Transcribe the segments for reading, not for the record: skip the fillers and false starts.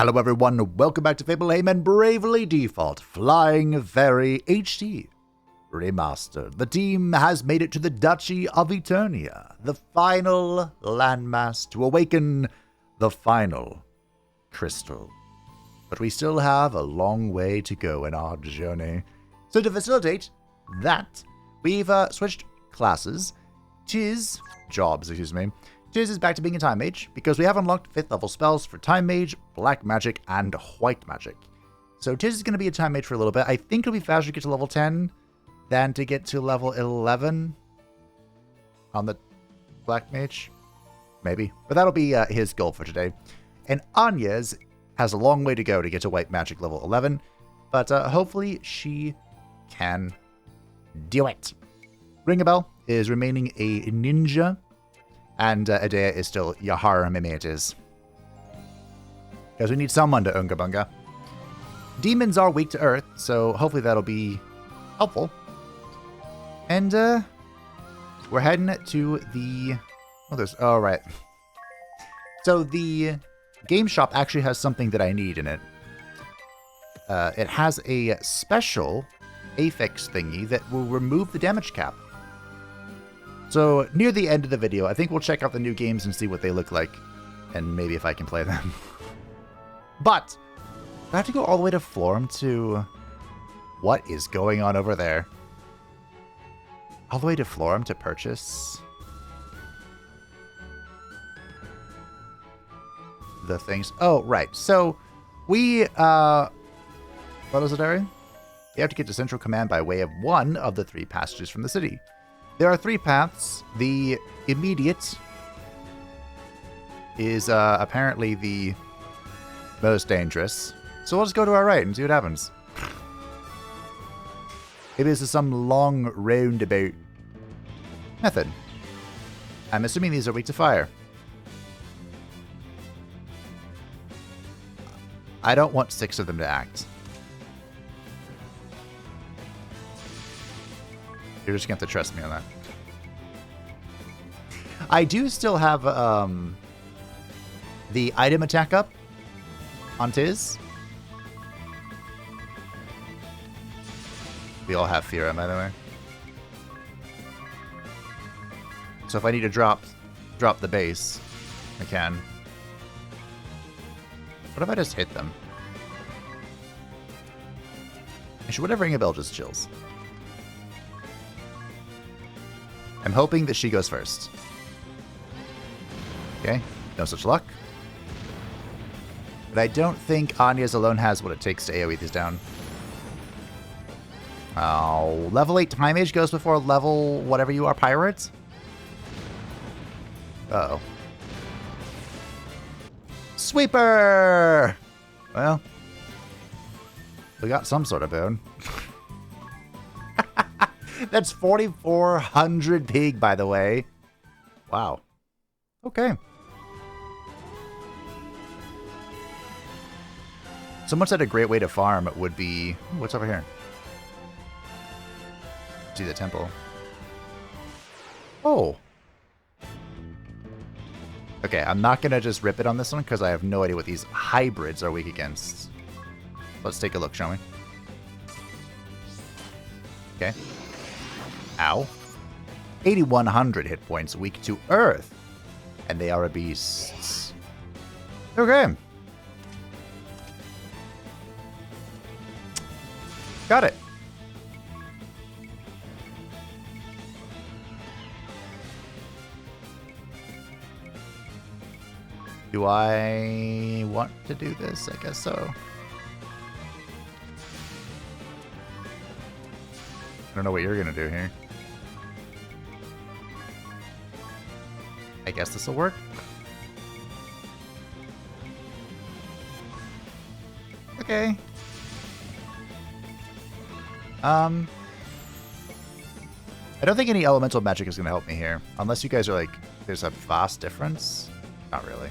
Hello everyone, welcome back to Fableheim and Bravely Default Flying Fairy HD Remastered. The team has made it to the Duchy of Eternia, the final landmass to awaken the final crystal. But we still have a long way to go in our journey. So to facilitate that, we've switched classes. Jobs, Tiz is back to being a Time Mage, because we have unlocked 5th level spells for Time Mage, Black Magic, and White Magic. So Tiz is going to be a Time Mage for a little bit. I think it'll be faster to get to level 10 than to get to level 11 on the Black Mage. Maybe. But that'll be his goal for today. And Anya's has a long way to go to get to White Magic level 11, but hopefully she can do it. Ringabel is remaining a ninja, and Adea is still Yahara Mimetis. Because we need someone to Unga Bunga. Demons are weak to Earth, so hopefully that'll be helpful. And we're heading to the... Oh, right. So the game shop actually has something that I need in it. It has a special affix thingy that will remove the damage cap. So, near the end of the video, I think we'll check out the new games and see what they look like. And maybe if I can play them. But, I have to go all the way to Florm to... What is going on over there? All the way to Florm to purchase... the things. Oh, right. So, we, what is it, Ari? You have to get to Central Command by way of one of the 3 passages from the city. There are 3 paths. The immediate is apparently the most dangerous. So we'll just go to our right and see what happens. It is some long roundabout method. I'm assuming these are weak to fire. I don't want 6 of them to act. You're just going to have to trust me on that. I do still have the item attack up on Tiz. We all have Fira, by the way. So if I need to drop the base, I can. What if I just hit them? Actually, whatever, Ringabel just chills. I'm hoping that she goes first. Okay, no such luck. But I don't think Anya's alone has what it takes to AoE these down. Oh, level 8 Time Mage goes before level whatever you are, Pirates? Uh-oh. Sweeper! Well, we got some sort of boon. That's 4,400 pig, by the way. Wow. Okay. Someone said a great way to farm would be... What's over here? See the temple. Oh. Okay, I'm not going to just rip it on this one because I have no idea what these hybrids are weak against. Let's take a look, shall we? Okay. Ow. 8,100 hit points, weak to Earth. And they are a beast. Okay. Got it. Do I want to do this? I guess so. I don't know what you're going to do here. I guess this will work. Okay. I don't think any elemental magic is going to help me here. Unless you guys are like, there's a vast difference. Not really.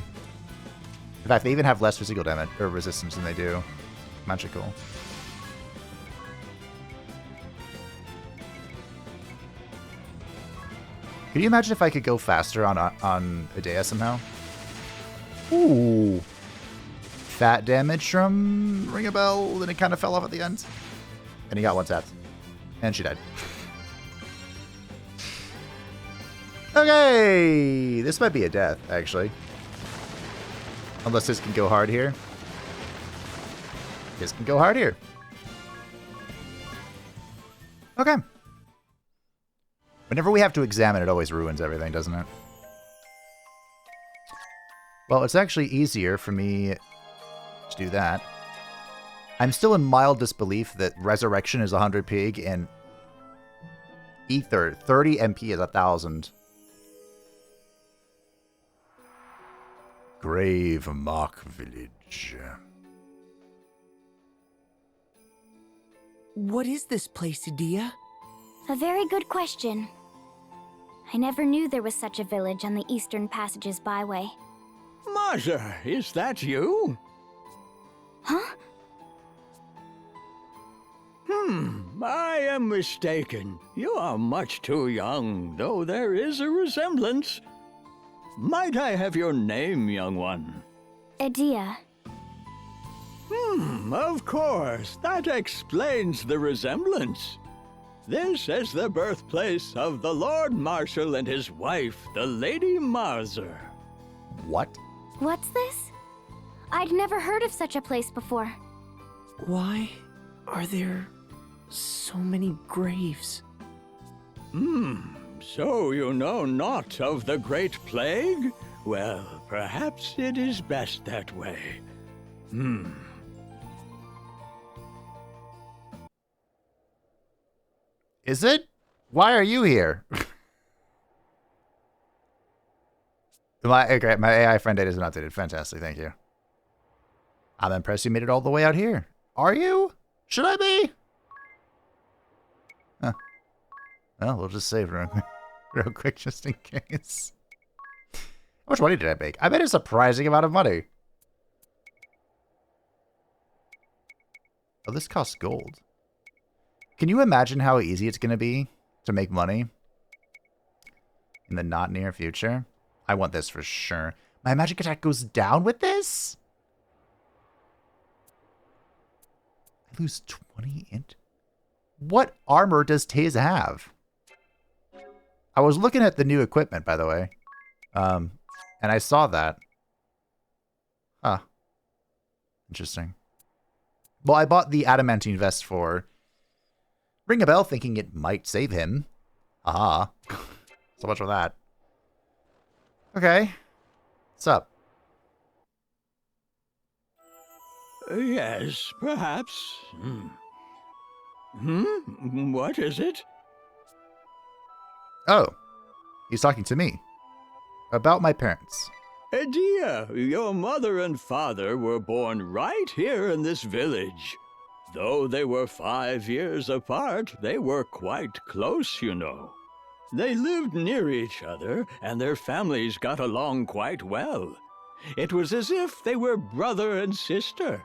In fact, they even have less physical damage or resistance than they do magical. Can you imagine if I could go faster on Adea somehow? Ooh. fat damage from Ring a Bell, then it kind of fell off at the end. And he got one tapped. And she died. Okay, this might be a death, actually. Unless this can go hard here. This can go hard here. Okay. Whenever we have to examine, it always ruins everything, doesn't it? Well, it's actually easier for me to do that. I'm still in mild disbelief that Resurrection is 100 pig and Ether 30 MP is 1,000. Grave Mark Village. What is this place, Adia? A very good question. I never knew there was such a village on the Eastern Passages byway. Mother, is that you? Huh? I am mistaken. You are much too young, though there is a resemblance. Might I have your name, young one? Adia. Of course. That explains the resemblance. This is the birthplace of the Lord Marshal and his wife, the Lady Marzer. What? What's this? I'd never heard of such a place before. Why are there so many graves? So you know not of the Great Plague? Well, perhaps it is best that way. Is it? Why are you here? my AI friend data isn't updated. Fantastic, thank you. I'm impressed you made it all the way out here. Are you? Should I be? Huh. Well, we'll just save real quick just in case. How much money did I make? I made a surprising amount of money. Oh, this costs gold. Can you imagine how easy it's going to be to make money in the not near future? I want this for sure. My magic attack goes down with this? I lose 20 int. What armor does Taze have? I was looking at the new equipment, by the way. And I saw that. Huh. Interesting. Well, I bought the adamantine vest for Ring a Bell, thinking it might save him. Aha. So much for that. Okay. What's up? Yes, perhaps. What is it? Oh. He's talking to me. About my parents. Adia, your mother and father were born right here in this village. Though they were 5 years apart, they were quite close, you know. They lived near each other, and their families got along quite well. It was as if they were brother and sister.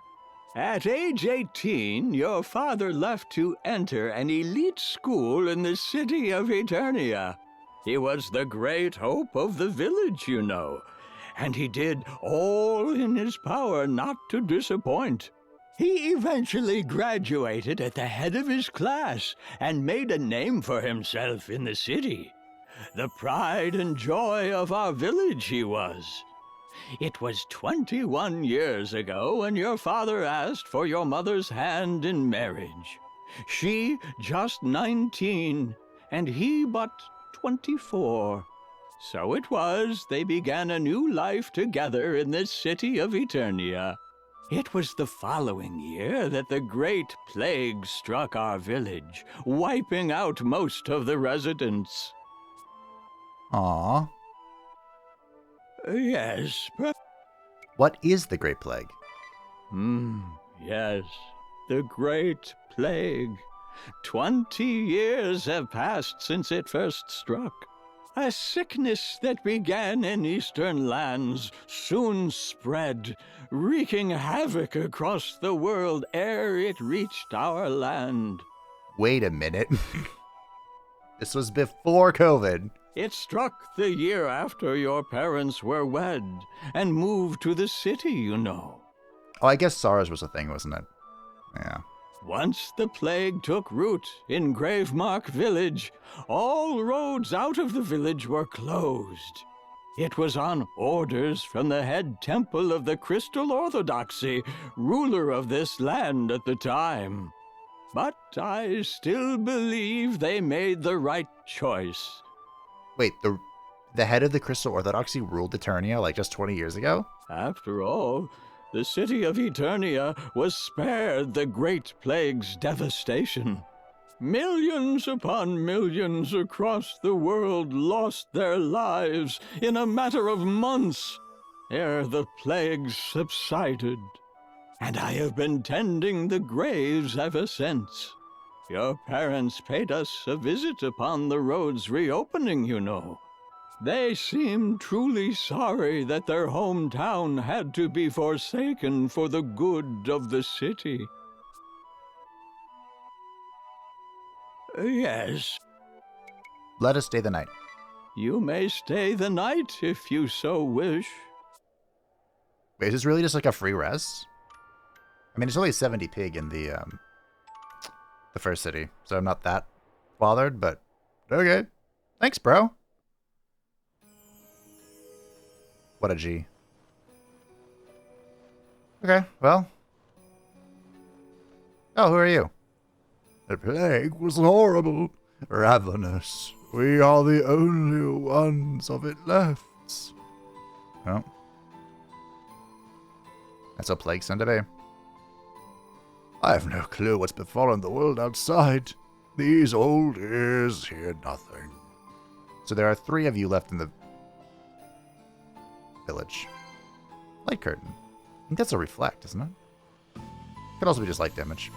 At age 18, your father left to enter an elite school in the city of Eternia. He was the great hope of the village, you know, and he did all in his power not to disappoint. He eventually graduated at the head of his class and made a name for himself in the city. The pride and joy of our village he was. It was 21 years ago when your father asked for your mother's hand in marriage. She just 19, and he but 24. So it was they began a new life together in this city of Eternia. It was the following year that the Great Plague struck our village, wiping out most of the residents. Aww. Yes. What is the Great Plague? Yes, the Great Plague. 20 years have passed since it first struck. A sickness that began in eastern lands soon spread, wreaking havoc across the world ere it reached our land. Wait a minute. This was before COVID. It struck the year after your parents were wed and moved to the city, you know. Oh, I guess SARS was a thing, wasn't it? Yeah. Once the plague took root in Gravemark Village, all roads out of the village were closed. It was on orders from the head temple of the Crystal Orthodoxy, ruler of this land at the time. But I still believe they made the right choice. Wait, the head of the Crystal Orthodoxy ruled Eternia like just 20 years ago? After all, the city of Eternia was spared the Great Plague's devastation. Millions upon millions across the world lost their lives in a matter of months ere the plague subsided. And I have been tending the graves ever since. Your parents paid us a visit upon the road's reopening, you know. They seemed truly sorry that their hometown had to be forsaken for the good of the city. Yes, Let us stay the night. you may stay the night if you so wish. Wait, is this really just like a free rest? I mean, it's only 70 pig in the first city, so I'm not that bothered, but okay. Thanks, bro. What a G. Okay, well. Oh, who are you? The plague was horrible, ravenous. We are the only ones of it left. Oh. That's a plague son today. I have no clue what's befallen the world outside. These old ears hear nothing. So there are 3 of you left in the village. Light curtain. I think that's a reflect, isn't it? Could also be just light damage.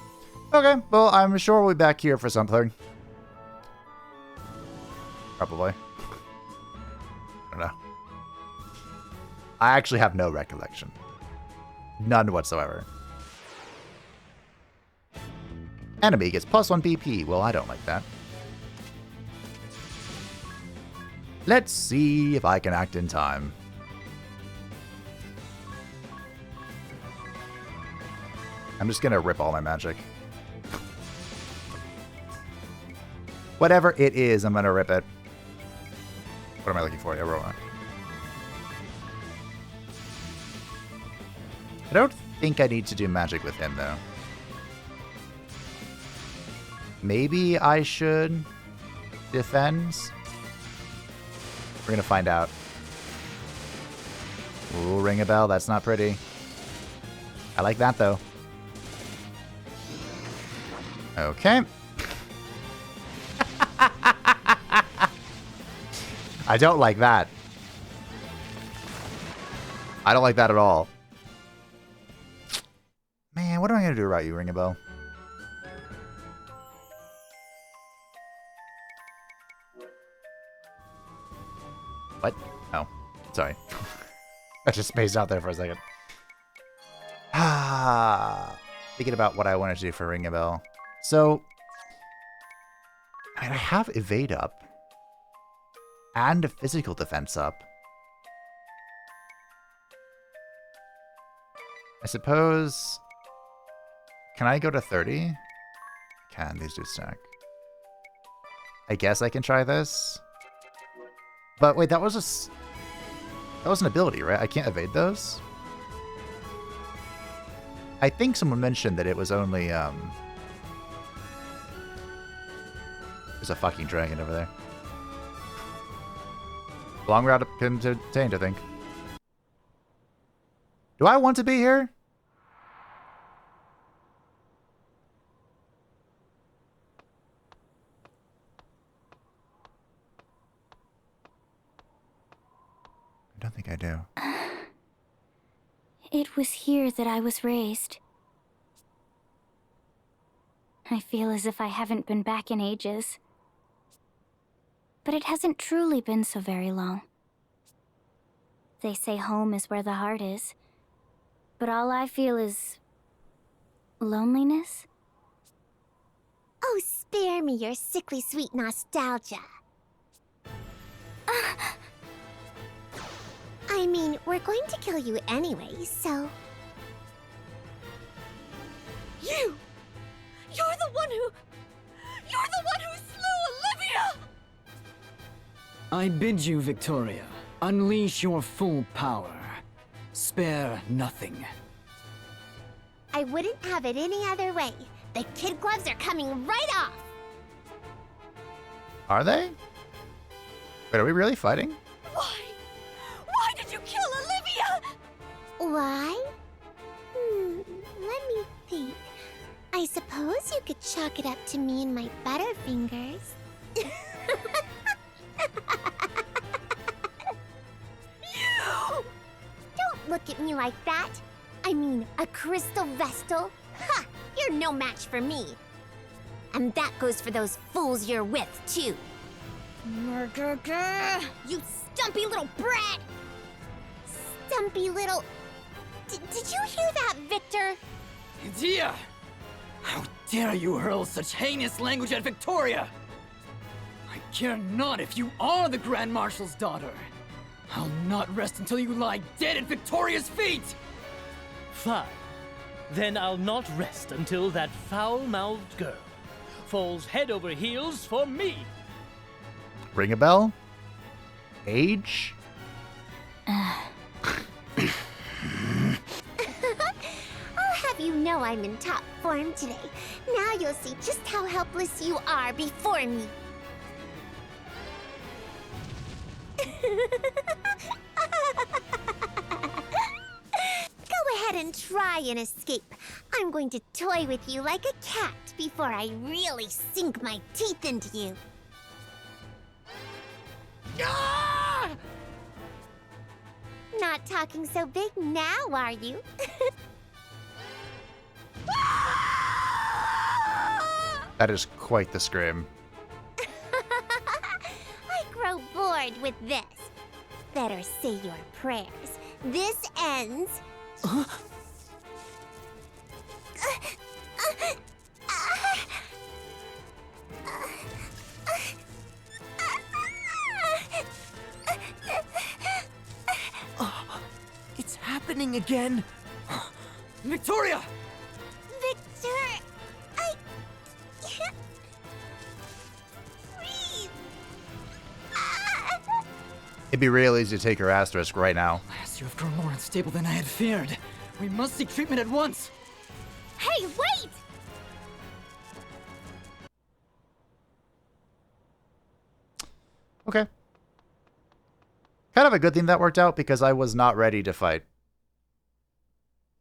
Okay, well, I'm sure we'll be back here for something. Probably. I don't know. I actually have no recollection. None whatsoever. Enemy gets +1 BP. Well, I don't like that. Let's see if I can act in time. I'm just gonna rip all my magic. Whatever it is, I'm gonna rip it. What am I looking for? Yeah, roll on. I don't think I need to do magic with him, though. Maybe I should defend? We're gonna find out. Ooh, ring a bell. That's not pretty. I like that, though. Okay. I don't like that. I don't like that at all. Man, what am I going to do about you, ring a bell? What? Oh, sorry. I just spaced out there for a second. Thinking about what I wanted to do for ring a bell. So, I mean, I have evade up and a physical defense up. I suppose. Can I go to 30? Can these do stack? I guess I can try this. But wait, that was an ability, right? I can't evade those. I think someone mentioned that it was only there's a fucking dragon over there. Long route contained, I think. Do I want to be here? I don't think I do. It was here that I was raised. I feel as if I haven't been back in ages. But it hasn't truly been so very long. They say home is where the heart is. But all I feel is loneliness. Oh, spare me your sickly sweet nostalgia. I mean, we're going to kill you anyway, so... You're the one who slew Olivia! I bid you, Victoria, unleash your full power. Spare nothing. I wouldn't have it any other way. The kid gloves are coming right off. Are they? Wait, are we really fighting? Why? Why did you kill Olivia? Why? Let me think. I suppose you could chalk it up to me and my butterfingers. Don't look at me like that. I mean, a crystal vestal? Ha! You're no match for me. And that goes for those fools you're with, too. You stumpy little brat! Stumpy little... Did you hear that, Victor? Dia! How dare you hurl such heinous language at Victoria! I care not if you are the Grand Marshal's daughter. I'll not rest until you lie dead at Victoria's feet! Fine. Then I'll not rest until that foul-mouthed girl falls head over heels for me. Ring a bell? Age? I'll have you know I'm in top form today. Now you'll see just how helpless you are before me. Go ahead and try and escape. I'm going to toy with you like a cat before I really sink my teeth into you. Not talking so big now, are you? That is quite the scream. I grow bored with this. Better say your prayers. This ends... It's happening again. Victoria! Victor, I can't breathe. It'd be real easy to take her asterisk right now. Alas, you have grown more unstable than I had feared. We must seek treatment at once. Hey, wait! Okay. Kind of a good thing that worked out because I was not ready to fight.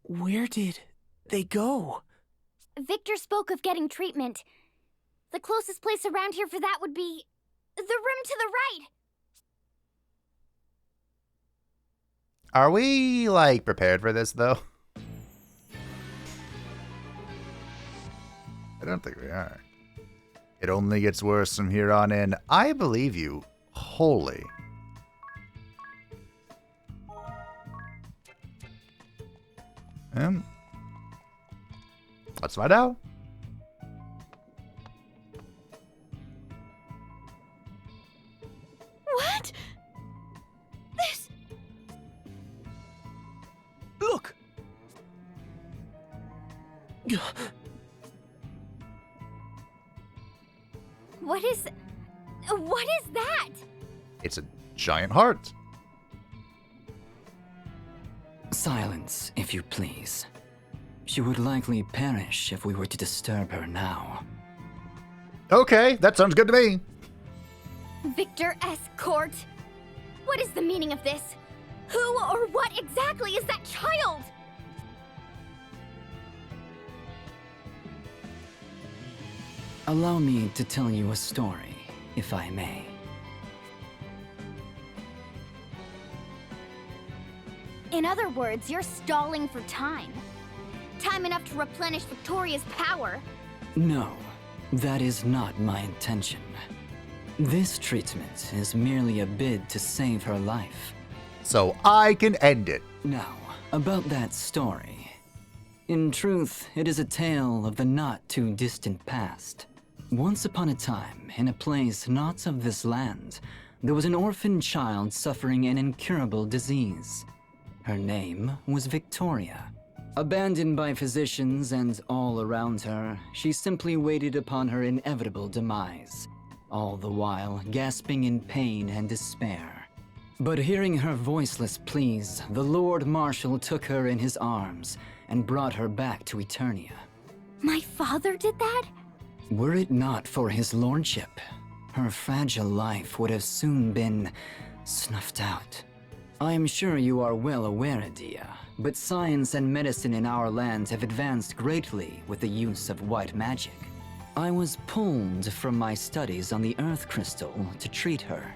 Where did they go? Victor spoke of getting treatment. The closest place around here for that would be the room to the right. Are we, like, prepared for this, though? I don't think we are. It only gets worse from here on in. I believe you wholly. Let's find out. What? This... Look! What is that? It's a giant heart. Silence, if you please. She would likely perish if we were to disturb her now. Okay, that sounds good to me. Victor S. Court? What is the meaning of this? Who or what exactly is that child? Allow me to tell you a story, if I may. In other words, you're stalling for time. Time enough to replenish Victoria's power. No, that is not my intention. This treatment is merely a bid to save her life. So I can end it. Now, about that story. In truth, it is a tale of the not-too-distant past. Once upon a time, in a place not of this land, there was an orphan child suffering an incurable disease. Her name was Victoria. Abandoned by physicians and all around her, she simply waited upon her inevitable demise, all the while gasping in pain and despair. But hearing her voiceless pleas, the Lord Marshal took her in his arms and brought her back to Eternia. My father did that? Were it not for his lordship, her fragile life would have soon been snuffed out. I am sure you are well aware, Adia, but science and medicine in our land have advanced greatly with the use of white magic. I was pulled from my studies on the Earth Crystal to treat her,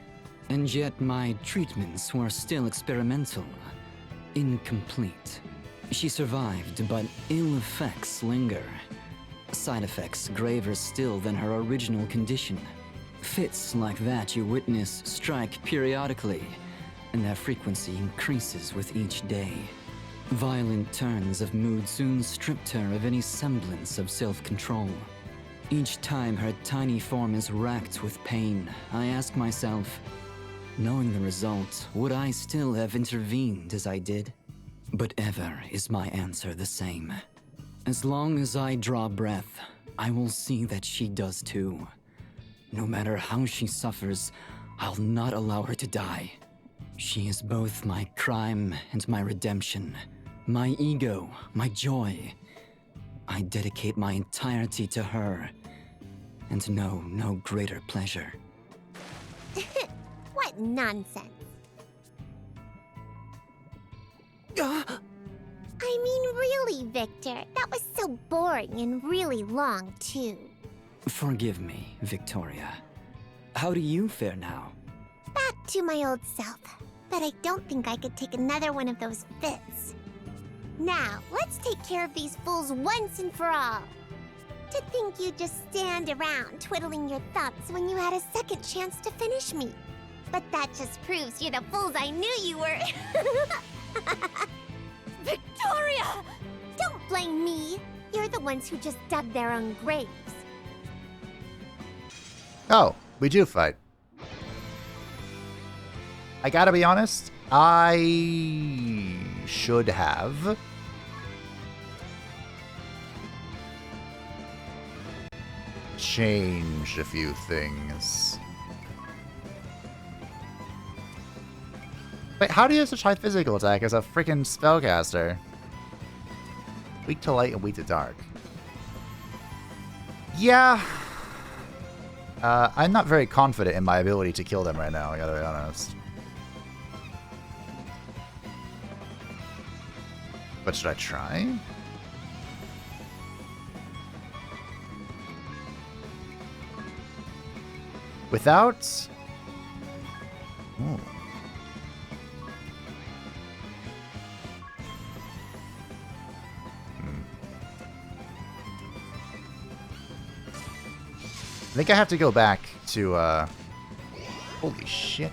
and yet my treatments were still experimental, incomplete. She survived, but ill effects linger. Side effects graver still than her original condition. Fits like that you witness strike periodically, and their frequency increases with each day. Violent turns of mood soon stripped her of any semblance of self-control. Each time her tiny form is racked with pain, I ask myself, knowing the result, would I still have intervened as I did? But ever is my answer the same. As long as I draw breath, I will see that she does too. No matter how she suffers, I'll not allow her to die. She is both my crime and my redemption, my ego, my joy. I dedicate my entirety to her, and know no greater pleasure. What nonsense. I mean, really, Victor, that was so boring and really long, too. Forgive me, Victoria. How do you fare now? Back to my old self, but I don't think I could take another one of those fits. Now, let's take care of these fools once and for all. To think you'd just stand around twiddling your thumbs when you had a second chance to finish me. But that just proves you're the fools I knew you were. Victoria! Don't blame me. You're the ones who just dug their own graves. Oh, we do fight. I gotta be honest, I should have changed a few things. Wait, how do you have such high physical attack as a freaking spellcaster? Weak to light and weak to dark. Yeah. I'm not very confident in my ability to kill them right now, I gotta be honest. But should I try? Without... Ooh. I think I have to go back to, holy shit.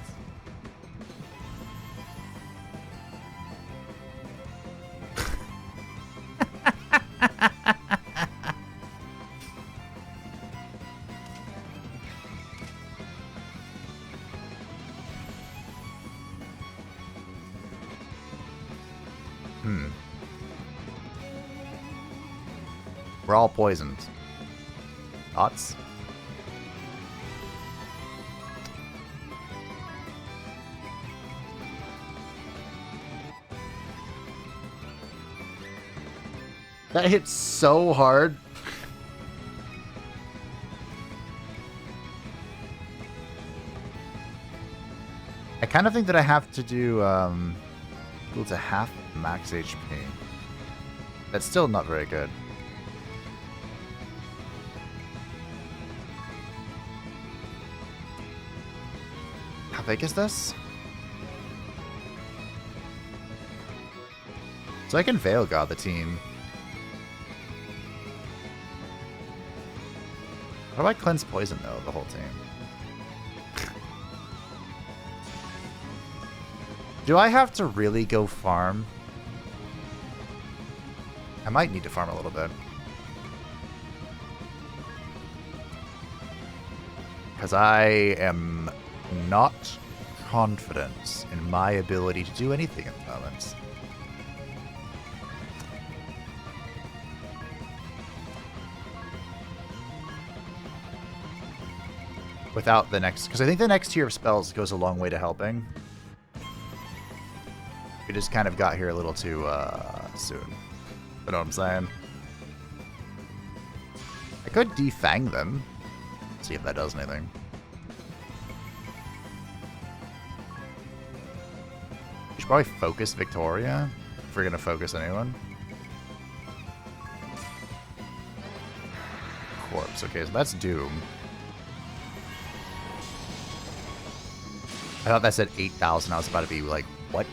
We're all poisoned. Thoughts? That hit so hard. I kind of think that I have to do equal to half max HP. That's still not very good. How big is this? So I can Veil God the team. How do I cleanse poison though, the whole team? Do I have to really go farm? I might need to farm a little bit. Because I am not confident in my ability to do anything at the moment. without the next, because I think the next tier of spells goes a long way to helping. We just kind of got here a little too soon. You know what I'm saying? I could defang them. See if that does anything. We should probably focus Victoria if we're gonna focus anyone. Corpse. Okay, so that's Doom. I thought that said 8,000. I was about to be like, what?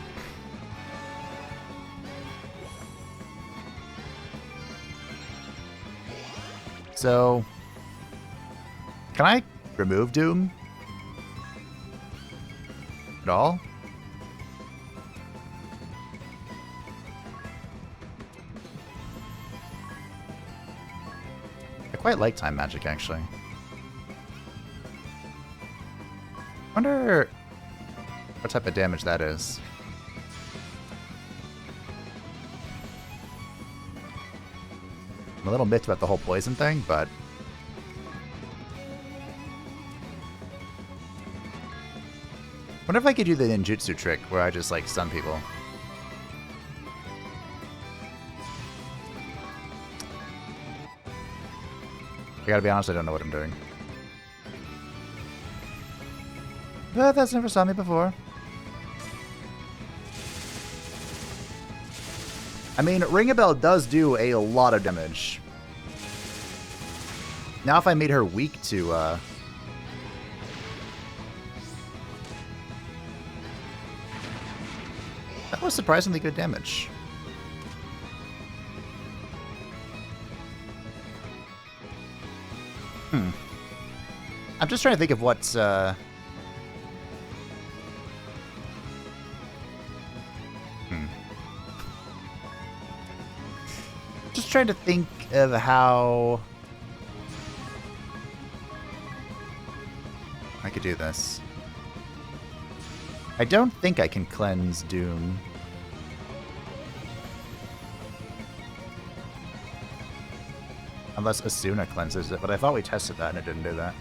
So, can I remove Doom at all? I quite like time magic, actually. Wonder what type of damage that is. I'm a little miffed about the whole poison thing, but wonder if I could do the ninjutsu trick where I just like stun people. I gotta be honest, I don't know what I'm doing. But that's never saw me before. I mean, Ring a Bell does do a lot of damage. Now if I made her weak to, that was surprisingly good damage. I'm just trying to think of what's, Just trying to think of how I could do this. I don't think I can cleanse Doom. Unless Asuna cleanses it, but I thought we tested that and it didn't do that.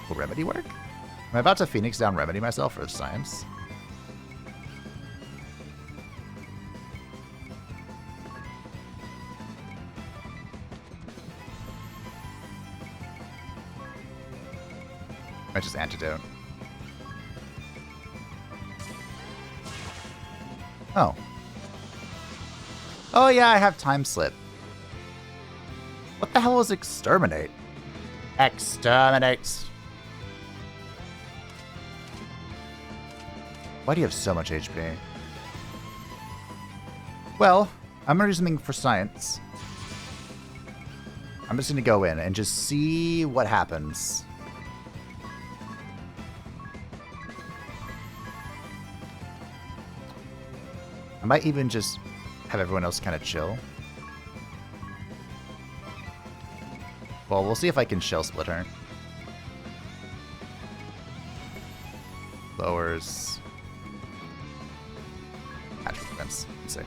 Will Remedy work? Am I about to Phoenix down Remedy myself for science? I just antidote. Oh. Oh yeah, I have time slip. What the hell is exterminate? Exterminate. Why do you have so much HP? Well, I'm gonna do something for science. I'm just gonna go in and just see what happens. I might even just have everyone else kind of chill. Well, we'll see if I can shell split her. Lowers. Magic defense. Let's see.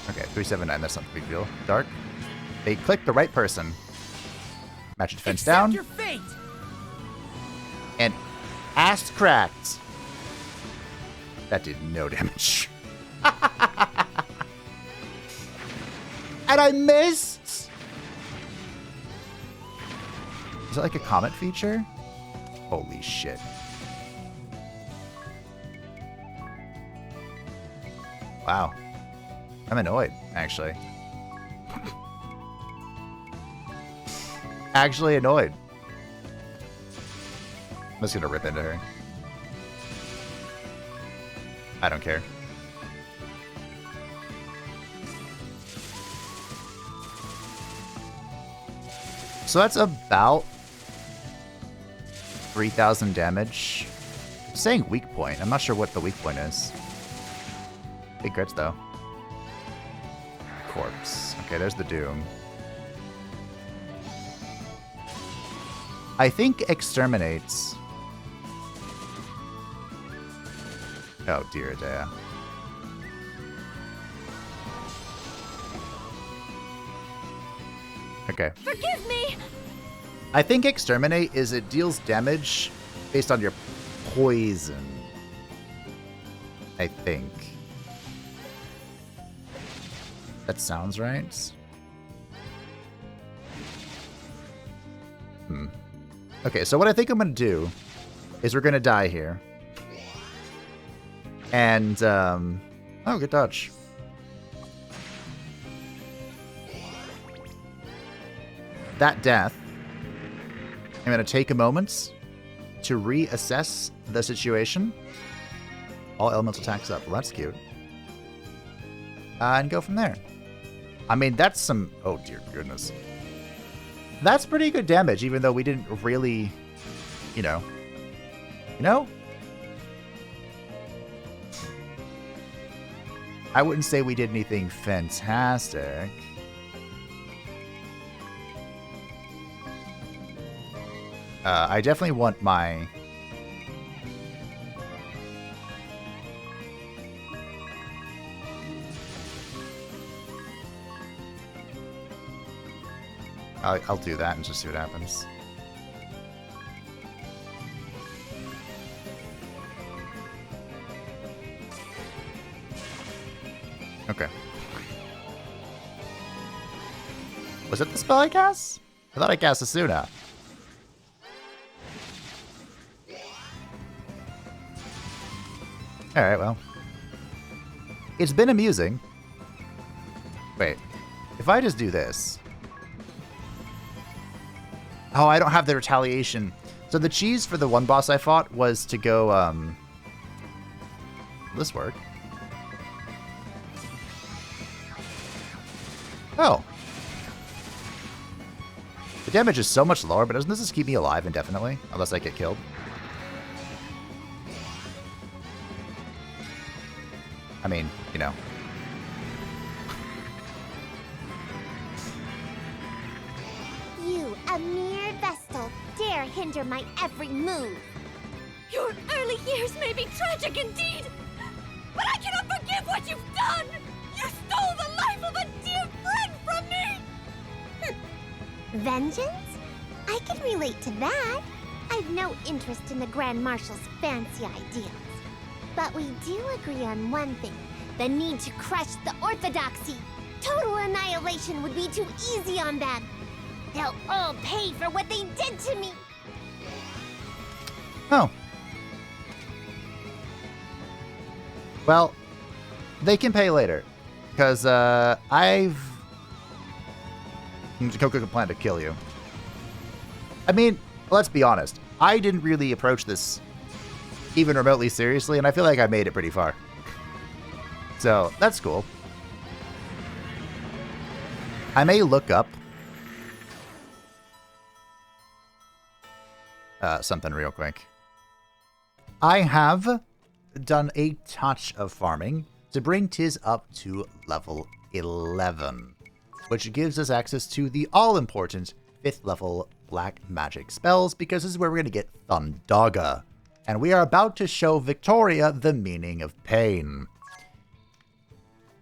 Okay, 379. That's not a big deal. Dark. They clicked the right person. Magic defense Accept down. your fate. And ass cracked. That did no damage. And I missed! Is that like a comet feature? Holy shit. Wow. I'm annoyed, actually. Actually annoyed. I'm just gonna rip into her. I don't care. So that's about 3,000 damage. I'm saying weak point. I'm not sure what the weak point is. Big crits though. Corpse. Okay, there's the Doom. I think exterminates Oh dear, Dea. Okay. Forgive me! I think Exterminate is it deals damage based on your poison. I think. That sounds right. Okay, so what I think I'm going to do is we're going to die here. And, oh, good dodge. That death, I'm going to take a moment to reassess the situation. All elemental attacks up. Well, that's cute. And go from there. I mean, that's some... Oh, dear goodness. That's pretty good damage, even though we didn't really, you know. I wouldn't say we did anything fantastic. I definitely want my... I'll do that and just see what happens. Okay. Was it the spell I cast? I thought I cast Asuna. Alright, well. It's been amusing. Wait. If I just do this... Oh, I don't have the retaliation. So the cheese for the one boss I fought was to go, Will this work? Oh. The damage is so much lower, but doesn't this just keep me alive indefinitely? Unless I get killed. I mean, you know. You, a mere vestal, dare hinder my every move. Your early years may be tragic indeed, but I cannot forgive what you've done! You stole the life of a dear friend from me! Vengeance? I can relate to that. I've no interest in the Grand Marshal's fancy ideas. But we do agree on one thing, the need to crush the orthodoxy. Total annihilation would be too easy on them. They'll all pay for what they did to me. Oh. Well, they can pay later. Because, I've... Coco plan to kill you. I mean, let's be honest. I didn't really approach this even remotely seriously, and I feel like I made it pretty far. So, that's cool. I may look up something real quick. I have done a touch of farming to bring Tiz up to level 11, which gives us access to the all-important 5th level black magic spells, because this is where we're going to get Thundaga. And we are about to show Victoria the meaning of pain.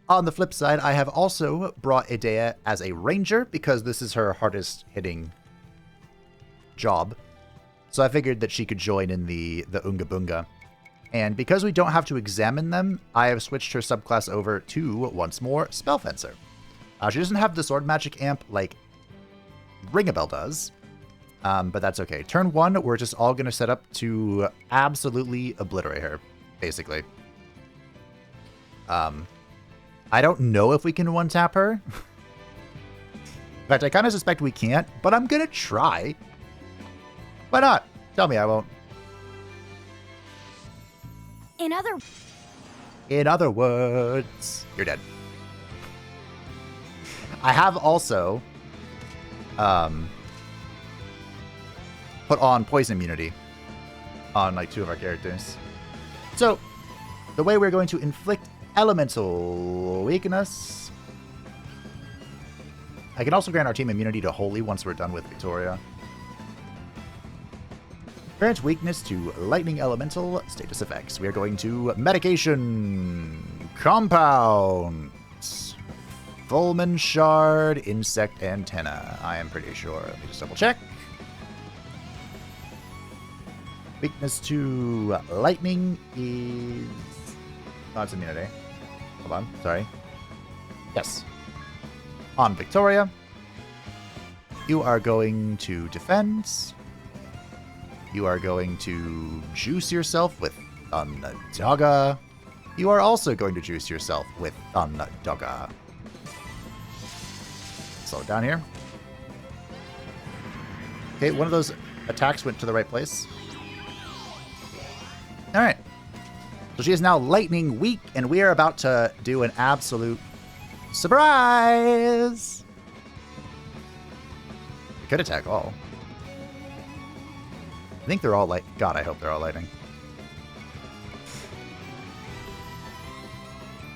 On the flip side, I have also brought Idea as a ranger, because this is her hardest hitting job. So I figured that she could join in the Unga Bunga. And because we don't have to examine them, I have switched her subclass over to, once more, Spellfencer. She doesn't have the sword magic amp like Ringabel does, but that's okay. Turn 1, we're just all going to set up to absolutely obliterate her, basically. I don't know if we can one-tap her. In fact, I kind of suspect we can't, but I'm going to try. Why not? Tell me I won't. In other words, you're dead. I have also put on poison immunity on like 2 of our characters. So the way we're going to inflict elemental weakness, I can also grant our team immunity to Holy once we're done with Victoria. Grant weakness to lightning elemental status effects. We are going to medication, compound, Volman shard, insect antenna. I am pretty sure. Let me just double check. Weakness to lightning is... Oh, it's immunity. Hold on, sorry. Yes. On Victoria, you are going to defense. You are going to juice yourself with Thundaga. You are also going to juice yourself with Thundaga. Slow it down here. Okay, one of those attacks went to the right place. Alright. So she is now lightning weak, and we are about to do an absolute surprise! We could attack all. I think they're all light. God, I hope they're all lightning.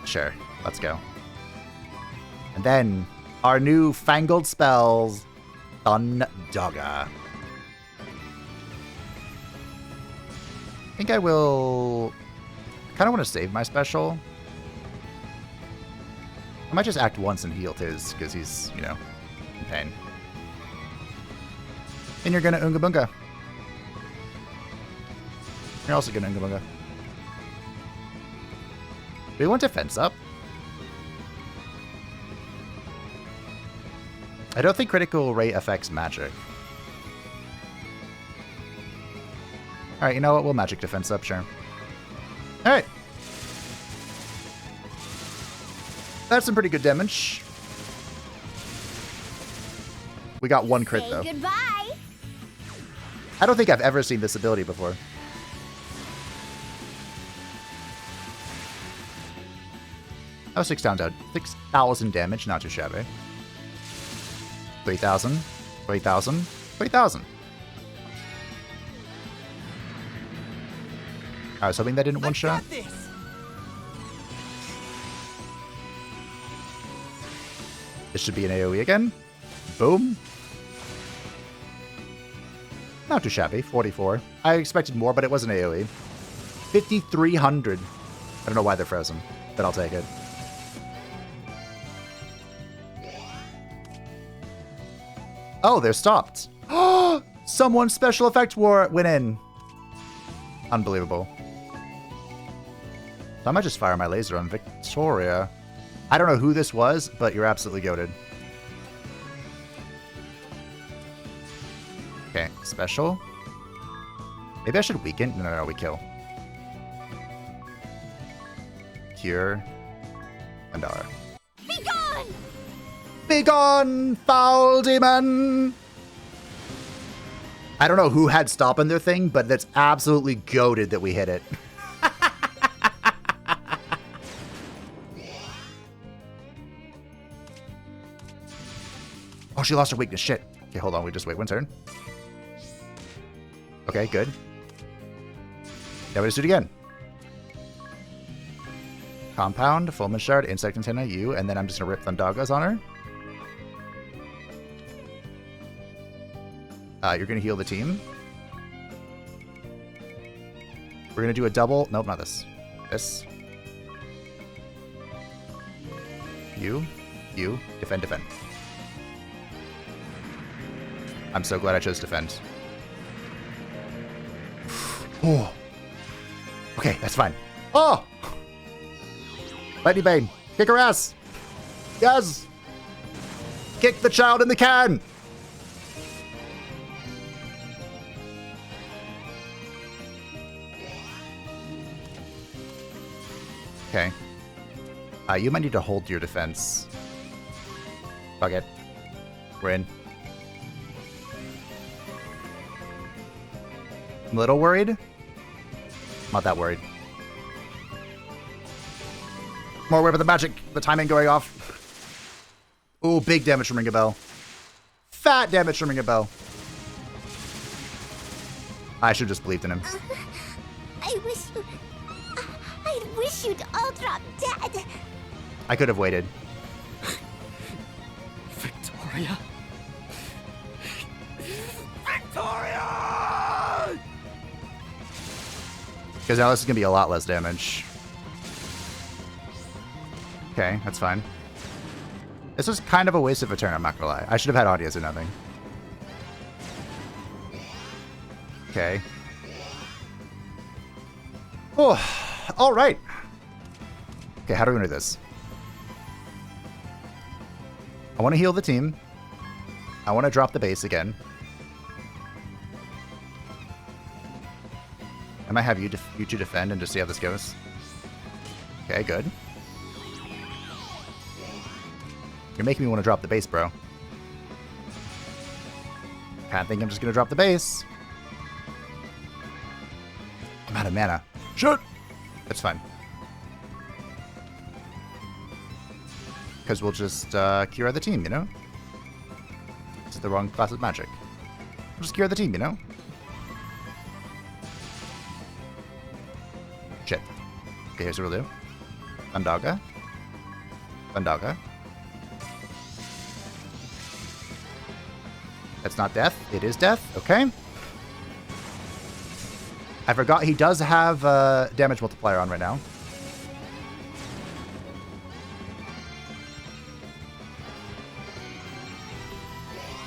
Sure, let's go. And then our new fangled spells, Thundaga. I think I will... kind of want to save my special. I might just act once and heal Tiz, because he's, you know, in pain. And you're gonna Unga Bunga. You're also gonna Unga Bunga. Do we want defense up? I don't think critical rate affects magic. Alright, you know what? We'll magic defense up, sure. Alright. That's some pretty good damage. We got one crit, though. Goodbye. I don't think I've ever seen this ability before. Oh, 6,000 damage, not too shabby. 3,000, 3,000, 3,000. I was hoping that didn't one-shot. This should be an AoE again. Boom. Not too shabby, 44. I expected more, but it was an AoE. 5,300. I don't know why they're frozen, but I'll take it. Oh, they're stopped. Someone's special effect went in. Unbelievable. So I might just fire my laser on Victoria. I don't know who this was, but you're absolutely goated. Okay, special. Maybe I should weaken. No, we kill. Cure. Andara. Be gone! Be gone, foul demon! I don't know who had stop in their thing, but that's absolutely goated that we hit it. Oh, she lost her weakness. Shit. Okay, hold on. We just wait one turn. Okay, good. Now we just do it again. Compound, Fulmin Shard, Insect Antenna, you, and then I'm just going to rip Thundagas on her. You're going to heal the team. We're going to do a double. Nope, not this. This. You. Defend, defend. I'm so glad I chose defend. Oh. Okay, that's fine. Oh! Lightning Bane, kick her ass! Yes! Kick the child in the can! Okay. You might need to hold your defense. Fuck it. We're in. I'm a little worried. Not that worried. More worried about the magic, the timing going off. Ooh, big damage from Ring a Bell. Fat damage from Ring a Bell. I should have just believed in him. I wish you'd all drop dead. I could have waited. Victoria? Victoria! Because now this is going to be a lot less damage. Okay, that's fine. This was kind of a waste of a turn, I'm not going to lie. I should have had audience or nothing. Okay. Oh, all right. Okay, how do we do this? I want to heal the team. I want to drop the base again. I might have you two defend and just see how this goes. Okay, good. You're making me want to drop the base, bro. I think I'm just going to drop the base. I'm out of mana. Shit! That's fine. Because we'll just cure the team, you know? It's the wrong class of magic. We'll just cure the team, you know? Shit. Okay, here's what we'll do. Thundaga. Thundaga. That's not death. It is death. Okay. I forgot he does have damage multiplier on right now.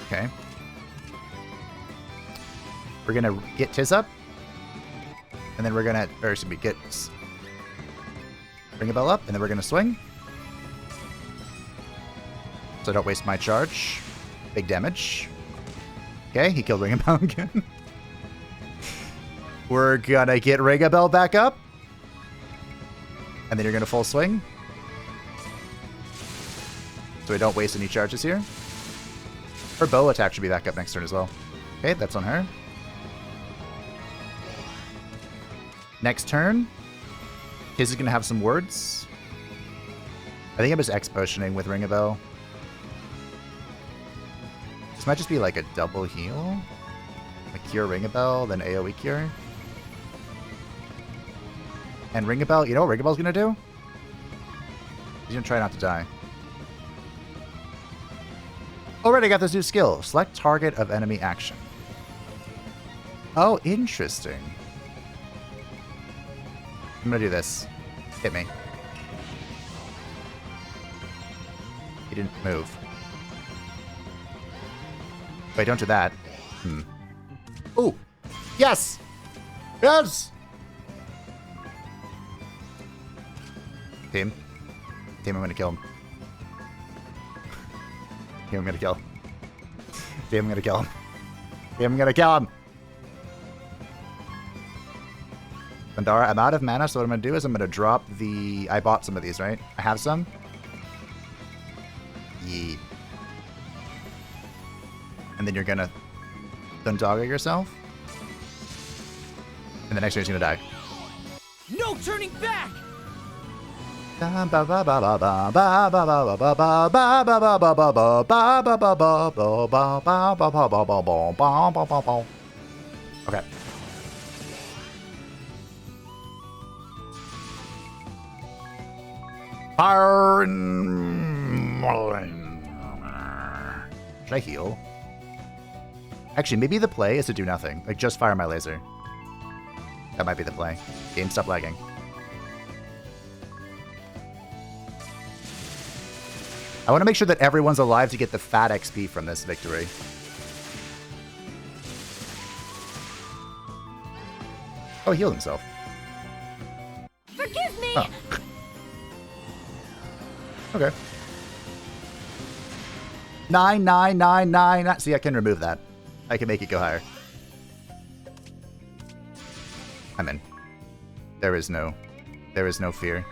Okay. We're gonna get Tiz up. And then we're gonna, or should we get Ring a Bell up, and then we're gonna swing. So I don't waste my charge. Big damage. Okay, he killed Ring a Bell again. We're gonna get Ring a Bell back up. And then you're gonna full swing. So we don't waste any charges here. Her bow attack should be back up next turn as well. Okay, that's on her. Next turn, Tiz is going to have some words. I think I'm just X-potioning with Ring a Bell. This might just be like a double heal. A cure Ring a Bell, then AoE cure. And Ring a Bell, you know what Ring a Bell's going to do? He's going to try not to die. Already got this new skill. Select target of enemy action. Oh, interesting. I'm gonna do this. Hit me. He didn't move. Wait, don't do that. Ooh! Yes! Yes! Team. Team, I'm gonna kill him. Team, I'm gonna kill him. Team, I'm gonna kill him. Team, I'm gonna kill him! Pandara, I'm out of mana, so what I'm going to do is I'm going to drop the... I bought some of these, right? I have some? Yeah. And then you're going to Thundaga yourself. And the next turn you're going to die. No turning back! Okay. Fire and... Should I heal? Actually, maybe the play is to do nothing. Like, just fire my laser. That might be the play. Game, stop lagging. I want to make sure that everyone's alive to get the fat XP from this victory. Oh, he healed himself. Forgive me! Oh. Okay. 9. See, I can remove that. I can make it go higher. I'm in. There is no fear.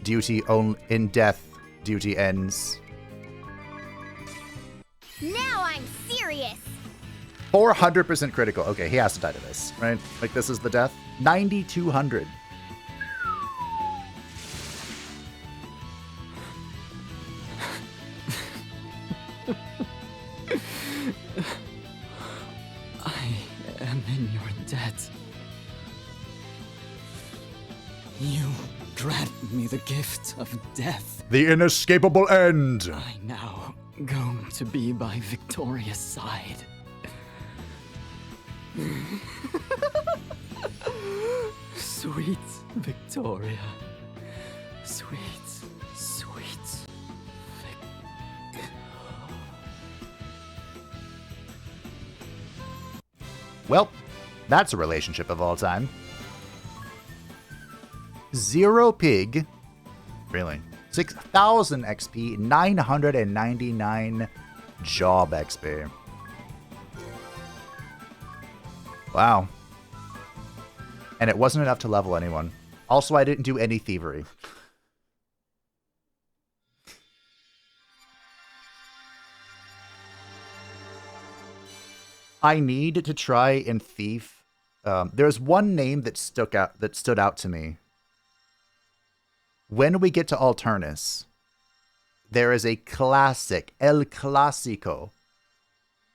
Duty only in death. Duty ends. Now I'm serious. 400% critical. Okay, he has to die to this, right? Like, this is the death. 9,200. I am in your debt. You grant me the gift of death. The inescapable end. I now go to be by Victoria's side. Sweet Victoria. Sweet, sweet Well, that's a relationship of all time. 0 pig. Really? 6,000 XP, 999 job XP. Wow. And it wasn't enough to level anyone. Also, I didn't do any thievery. I need to try and thief. There's one name that stood out to me. When we get to Alternus, there is a classic, El Clásico,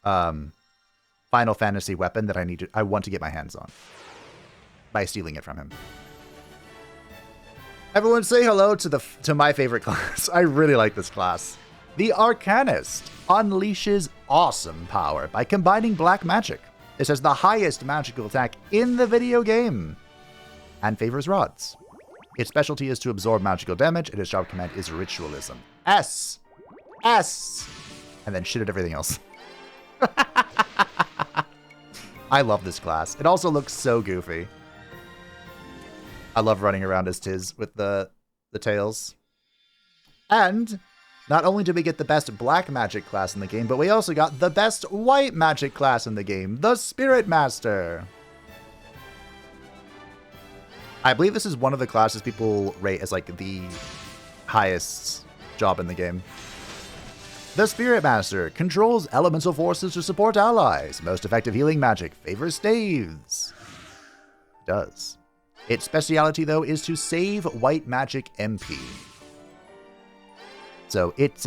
Final Fantasy weapon that I want to get my hands on by stealing it from him. Everyone say hello to my favorite class. I really like this class. The Arcanist unleashes awesome power by combining black magic. This has the highest magical attack in the video game and favors rods. Its specialty is to absorb magical damage, and its job command is ritualism. S! And then shit at everything else. I love this class. It also looks so goofy. I love running around as Tiz with the tails. And not only did we get the best black magic class in the game, but we also got the best white magic class in the game, the Spirit Master. I believe this is one of the classes people rate as like the highest job in the game. The Spirit Master controls elemental forces to support allies. Most effective healing magic favors staves. Does. Its speciality, though, is to save white magic MP. So it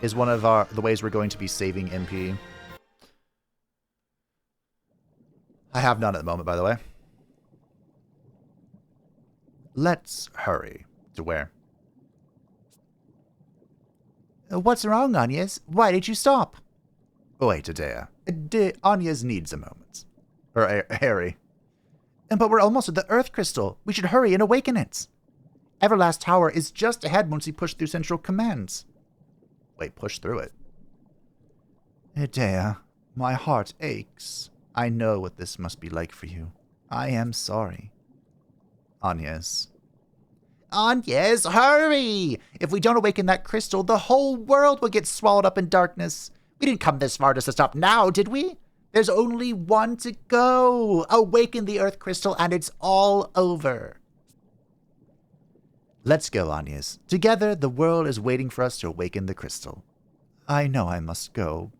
is one of the ways we're going to be saving MP. I have none at the moment, by the way. Let's hurry. To where? What's wrong, Agnes? Why did you stop? Wait, Adea. Agnes needs a moment. Or Harry. But we're almost at the Earth Crystal. We should hurry and awaken it. Everlast Tower is just ahead once we push through Central Commands. Wait, push through it? Adea, my heart aches. I know what this must be like for you. I am sorry. Agnes. Agnes, hurry! If we don't awaken that crystal, the whole world will get swallowed up in darkness. We didn't come this far just to stop now, did we? There's only one to go. Awaken the Earth Crystal and it's all over. Let's go, Agnes. Together, the world is waiting for us to awaken the crystal. I know I must go.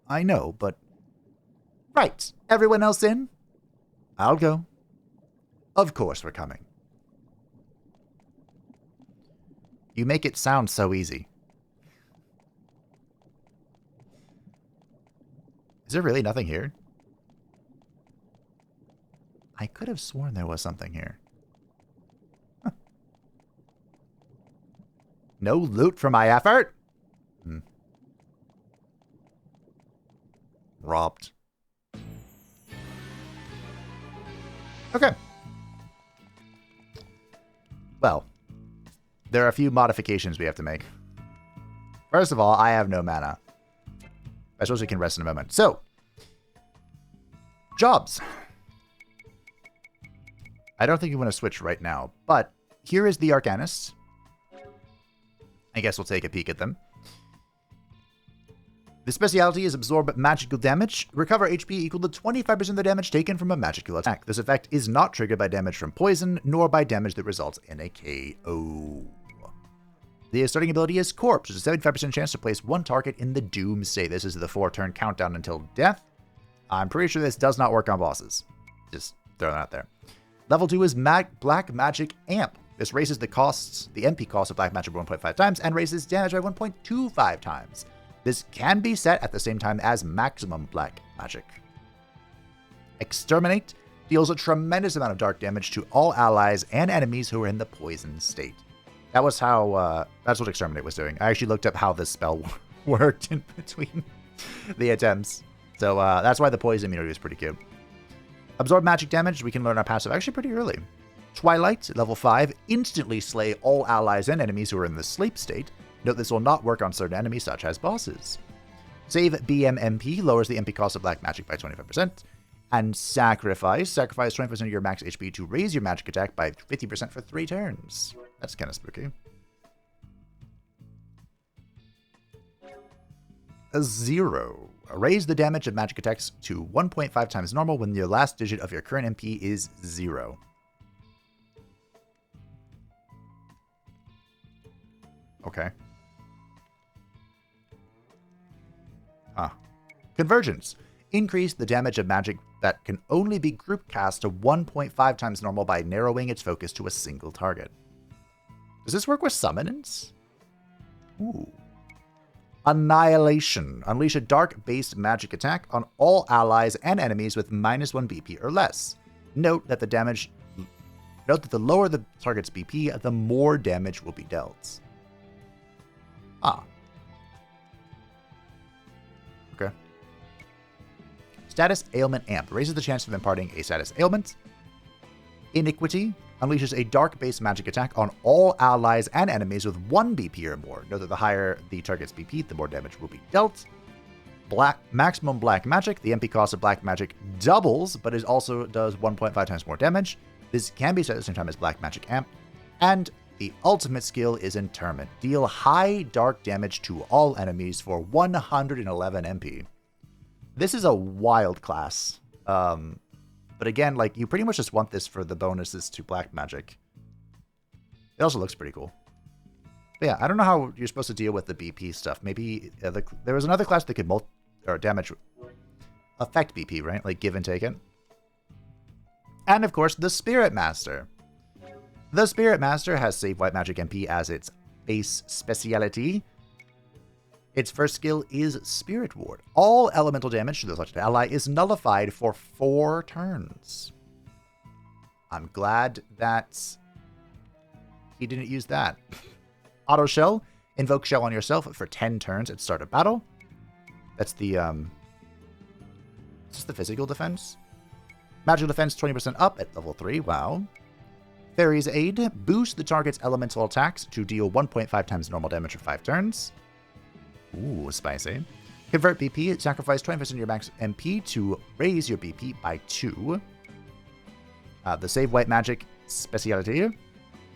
I know, but... Right. Everyone else in? I'll go. Of course we're coming. You make it sound so easy. Is there really nothing here? I could have sworn there was something here. Huh. No loot for my effort? Robbed. Okay. Well, there are a few modifications we have to make. First of all, I have no mana. I suppose we can rest in a moment. So, jobs. I don't think we want to switch right now, but here is the Arcanist. I guess we'll take a peek at them. The specialty is absorb magical damage. Recover HP equal to 25% of the damage taken from a magical attack. This effect is not triggered by damage from poison, nor by damage that results in a KO. The starting ability is Corpse, which is a 75% chance to place one target in the Doomsday. This is the 4-turn countdown until death. I'm pretty sure this does not work on bosses. Just throwing that out there. Level 2 is Black Magic Amp. This raises the MP cost of Black Magic by 1.5 times and raises damage by 1.25 times. This can be set at the same time as maximum Black Magic. Exterminate deals a tremendous amount of dark damage to all allies and enemies who are in the poison state. That was how, that's what Exterminate was doing. I actually looked up how this spell worked in between the attempts. So that's why the poison immunity is pretty cute. Absorb magic damage. We can learn our passive actually pretty early. Twilight, level 5, instantly slay all allies and enemies who are in the sleep state. Note this will not work on certain enemies such as bosses. Save BMMP lowers the MP cost of black magic by 25%. And Sacrifice. Sacrifice 20% of your max HP to raise your magic attack by 50% for 3 turns. That's kind of spooky. A 0. Raise the damage of magic attacks to 1.5 times normal when your last digit of your current MP is 0. Okay. Convergence. Increase the damage of magic that can only be group cast to 1.5 times normal by narrowing its focus to a single target. Does this work with summons? Ooh. Annihilation. Unleash a dark-based magic attack on all allies and enemies with -1 BP or less. Note that the lower the target's BP, the more damage will be dealt. Okay. Status Ailment Amp. Raises the chance of imparting a status ailment. Iniquity. Unleashes a dark-based magic attack on all allies and enemies with 1 BP or more. Note that the higher the target's BP, the more damage will be dealt. Maximum Black Magic. The MP cost of Black Magic doubles, but it also does 1.5 times more damage. This can be set at the same time as Black Magic Amp. And the ultimate skill is Interment. Deal high dark damage to all enemies for 111 MP. This is a wild class. But again, like, you pretty much just want this for the bonuses to black magic. It also looks pretty cool. But yeah, I don't know how you're supposed to deal with the BP stuff. Maybe there was another class that could affect BP, right? Like give and take it. And of course, the Spirit Master. The Spirit Master has Save White Magic MP as its base speciality. Its first skill is Spirit Ward. All elemental damage to the selected ally is nullified for 4 turns. I'm glad that he didn't use that. Auto Shell. Invoke Shell on yourself for 10 turns at start of battle. That's the, is this the physical defense? Magical defense 20% up at level 3. Wow. Fairy's Aid. Boost the target's elemental attacks to deal 1.5 times normal damage for 5 turns. Ooh, spicy. Convert BP. Sacrifice 20% of your max MP to raise your BP by 2. The Save White Magic speciality. At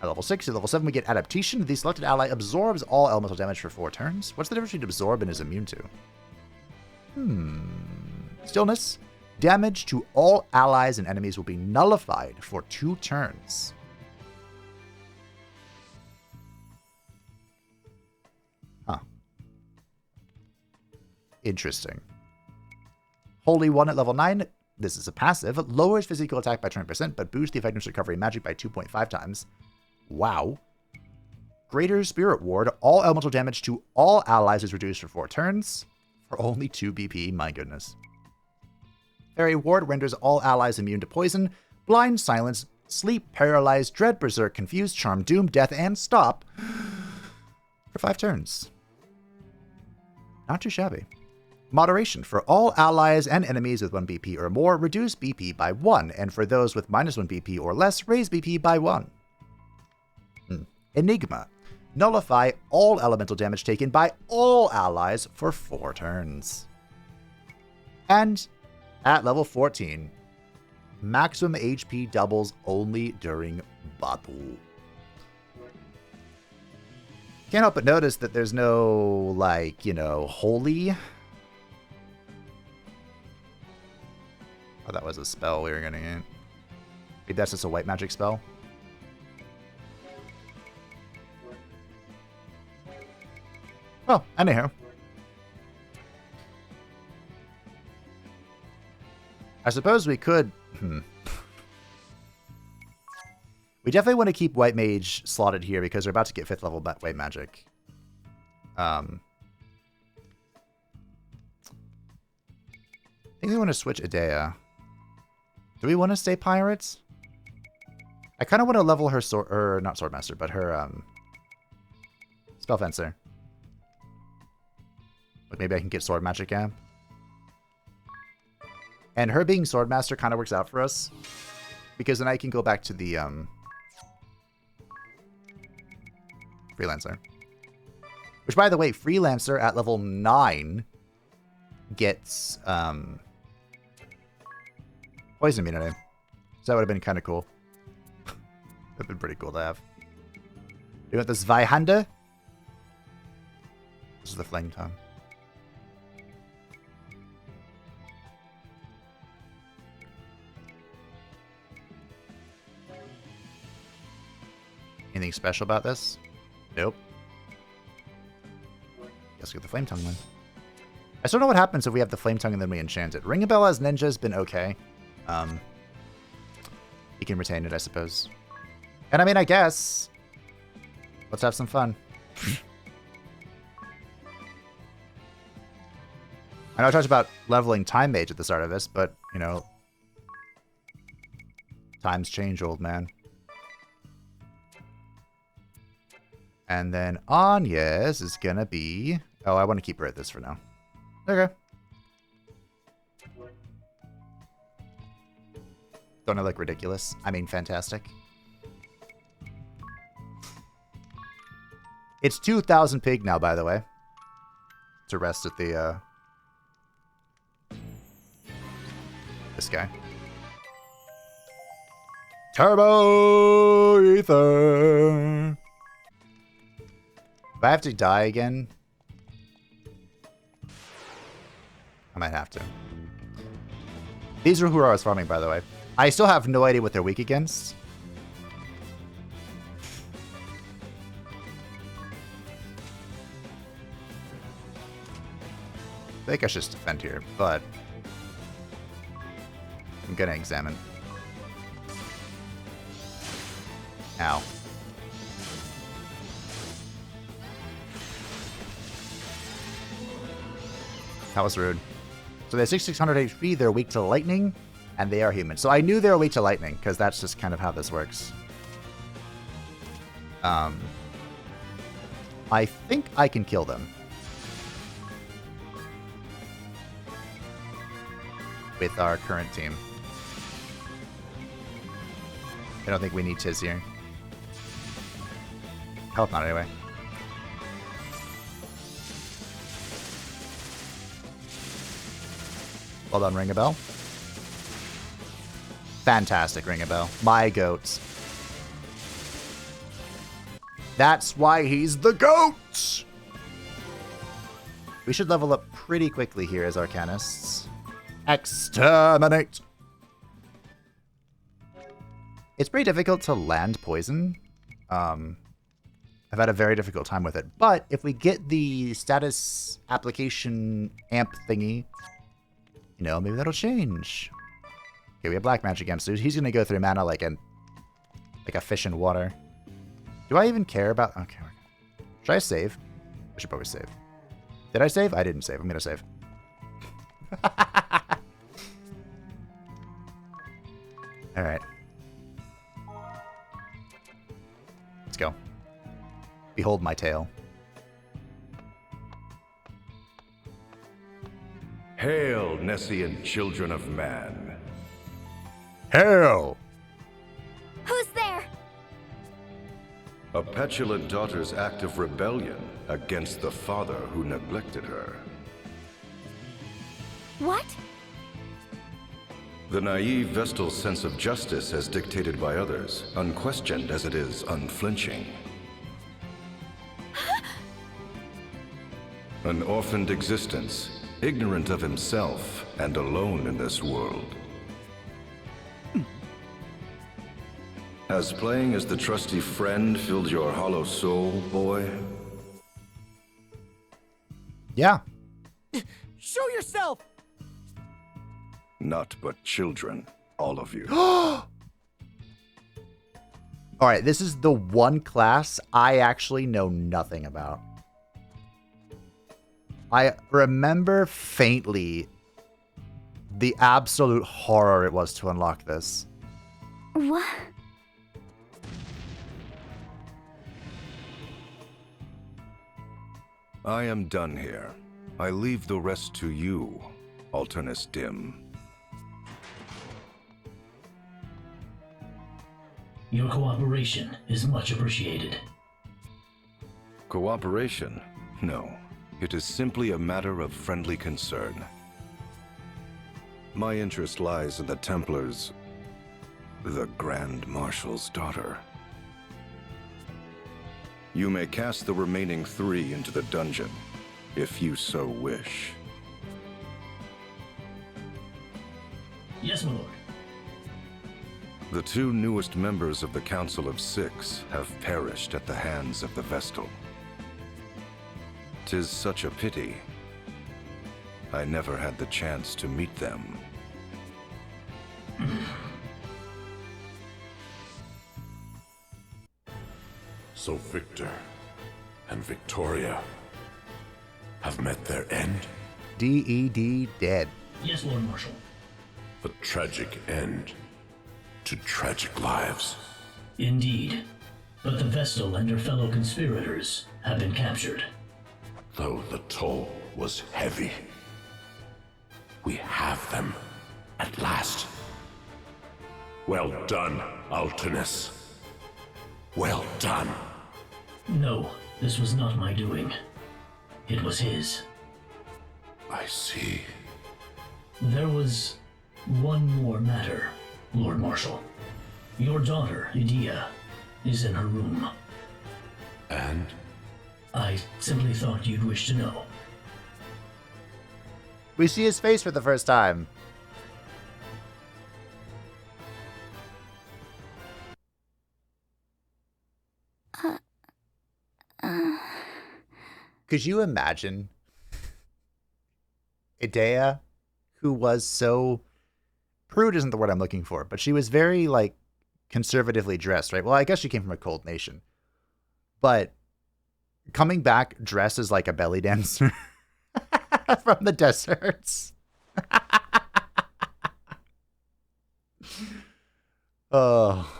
level 6. At level 7, we get Adaptation. The selected ally absorbs all elemental damage for 4 turns. What's the difference between absorb and is immune to? Stillness. Damage to all allies and enemies will be nullified for 2 turns. Interesting. Holy One at level 9. This is a passive. Lowers physical attack by 20%, but boosts the effectiveness recovery magic by 2.5 times. Wow. Greater Spirit Ward. All elemental damage to all allies is reduced for 4 turns. For only 2 BP. My goodness. Fairy Ward renders all allies immune to poison, blind, silence, sleep, paralyze, dread, berserk, confuse, charm, doom, death, and stop for 5 turns. Not too shabby. Moderation. For all allies and enemies with 1 BP or more, reduce BP by 1, and for those with -1 BP or less, raise BP by 1. Enigma. Nullify all elemental damage taken by all allies for 4 turns. And at level 14, maximum HP doubles only during battle. Can't help but notice that there's no, like, holy. Oh, that was a spell we were gonna get. Maybe that's just a white magic spell. Well, anyhow. I suppose we could... We definitely want to keep White Mage slotted here because we're about to get 5th level White Magic. I think we want to switch Idea. Do we want to stay Pirates? I kind of want to level her sword... Or, not Swordmaster, but her, Spell Fencer. Like maybe I can get Sword Magic Amp. And her being Swordmaster kind of works out for us. Because then I can go back to the Freelancer. Which, by the way, Freelancer at level 9 gets poison immunity. So that would have been kind of cool. That would have been pretty cool to have. You want this Zweihander? This is the Flame Tongue. Anything special about this? Nope. Guess we get the Flame Tongue then. I still don't know what happens if we have the Flame Tongue and then we enchant it. Ring a Bell as Ninja has been okay. You can retain it, I suppose. And I mean, I guess... Let's have some fun. I know I talked about leveling Time Mage at the start of this, but, you know... Times change, old man. And then Anya's is gonna be... Oh, I want to keep her at this for now. Okay. Don't I look ridiculous? I mean, fantastic. It's 2,000 pig now, by the way. To rest at the, this guy. Turbo Ether! If I have to die again... I might have to. These are who I was farming, by the way. I still have no idea what they're weak against. I think I should just defend here, but... I'm gonna examine. Ow. That was rude. So they're 6,600 HP, they're weak to lightning, and they are human. So I knew they were weak to lightning, because that's just kind of how this works. I think I can kill them. With our current team. I don't think we need Tiz here. Health not anyway. Well done, Ring a Bell. Fantastic, Ring a Bell. My goat. That's why he's the GOAT! We should level up pretty quickly here as Arcanists. Exterminate! It's pretty difficult to land poison. I've had a very difficult time with it. But if we get the status application amp thingy, you know, maybe that'll change. Okay, we have Black Magic Amp, so he's gonna go through mana like a fish in water. Do I even care about... Okay. Should I save? I should probably save. Did I save? I didn't save. I'm gonna save. Alright. Let's go. Behold my tail. Hail, Nessian children of man. Hail! Who's there? A petulant daughter's act of rebellion against the father who neglected her. What? The naive Vestal's sense of justice as dictated by others, unquestioned as it is unflinching. An orphaned existence, ignorant of himself and alone in this world. Has playing as the trusty friend filled your hollow soul, boy? Yeah. Show yourself! Not but children, all of you. Alright, this is the one class I actually know nothing about. I remember faintly the absolute horror it was to unlock this. What? I am done here. I leave the rest to you, Alternus Dim. Your cooperation is much appreciated. Cooperation? No. It is simply a matter of friendly concern. My interest lies in the Templars, the Grand Marshal's daughter. You may cast the remaining 3 into the dungeon, if you so wish. Yes, my lord. The 2 newest members of the Council of 6 have perished at the hands of the Vestal. 'Tis such a pity. I never had the chance to meet them. So Victor and Victoria have met their end? DED dead. Yes, Lord Marshal. A tragic end to tragic lives. Indeed. But the Vestal and her fellow conspirators have been captured. Though the toll was heavy, we have them at last. Well done, Altonus. Well done. No, this was not my doing. It was his. I see. There was one more matter, Lord Marshal. Your daughter, Edea, is in her room. And? I simply thought you'd wish to know. We see his face for the first time. Could you imagine Edea, who was so prude isn't the word I'm looking for, but she was very like conservatively dressed, right? Well, I guess she came from a cold nation, but coming back dressed as like a belly dancer from the deserts. Oh.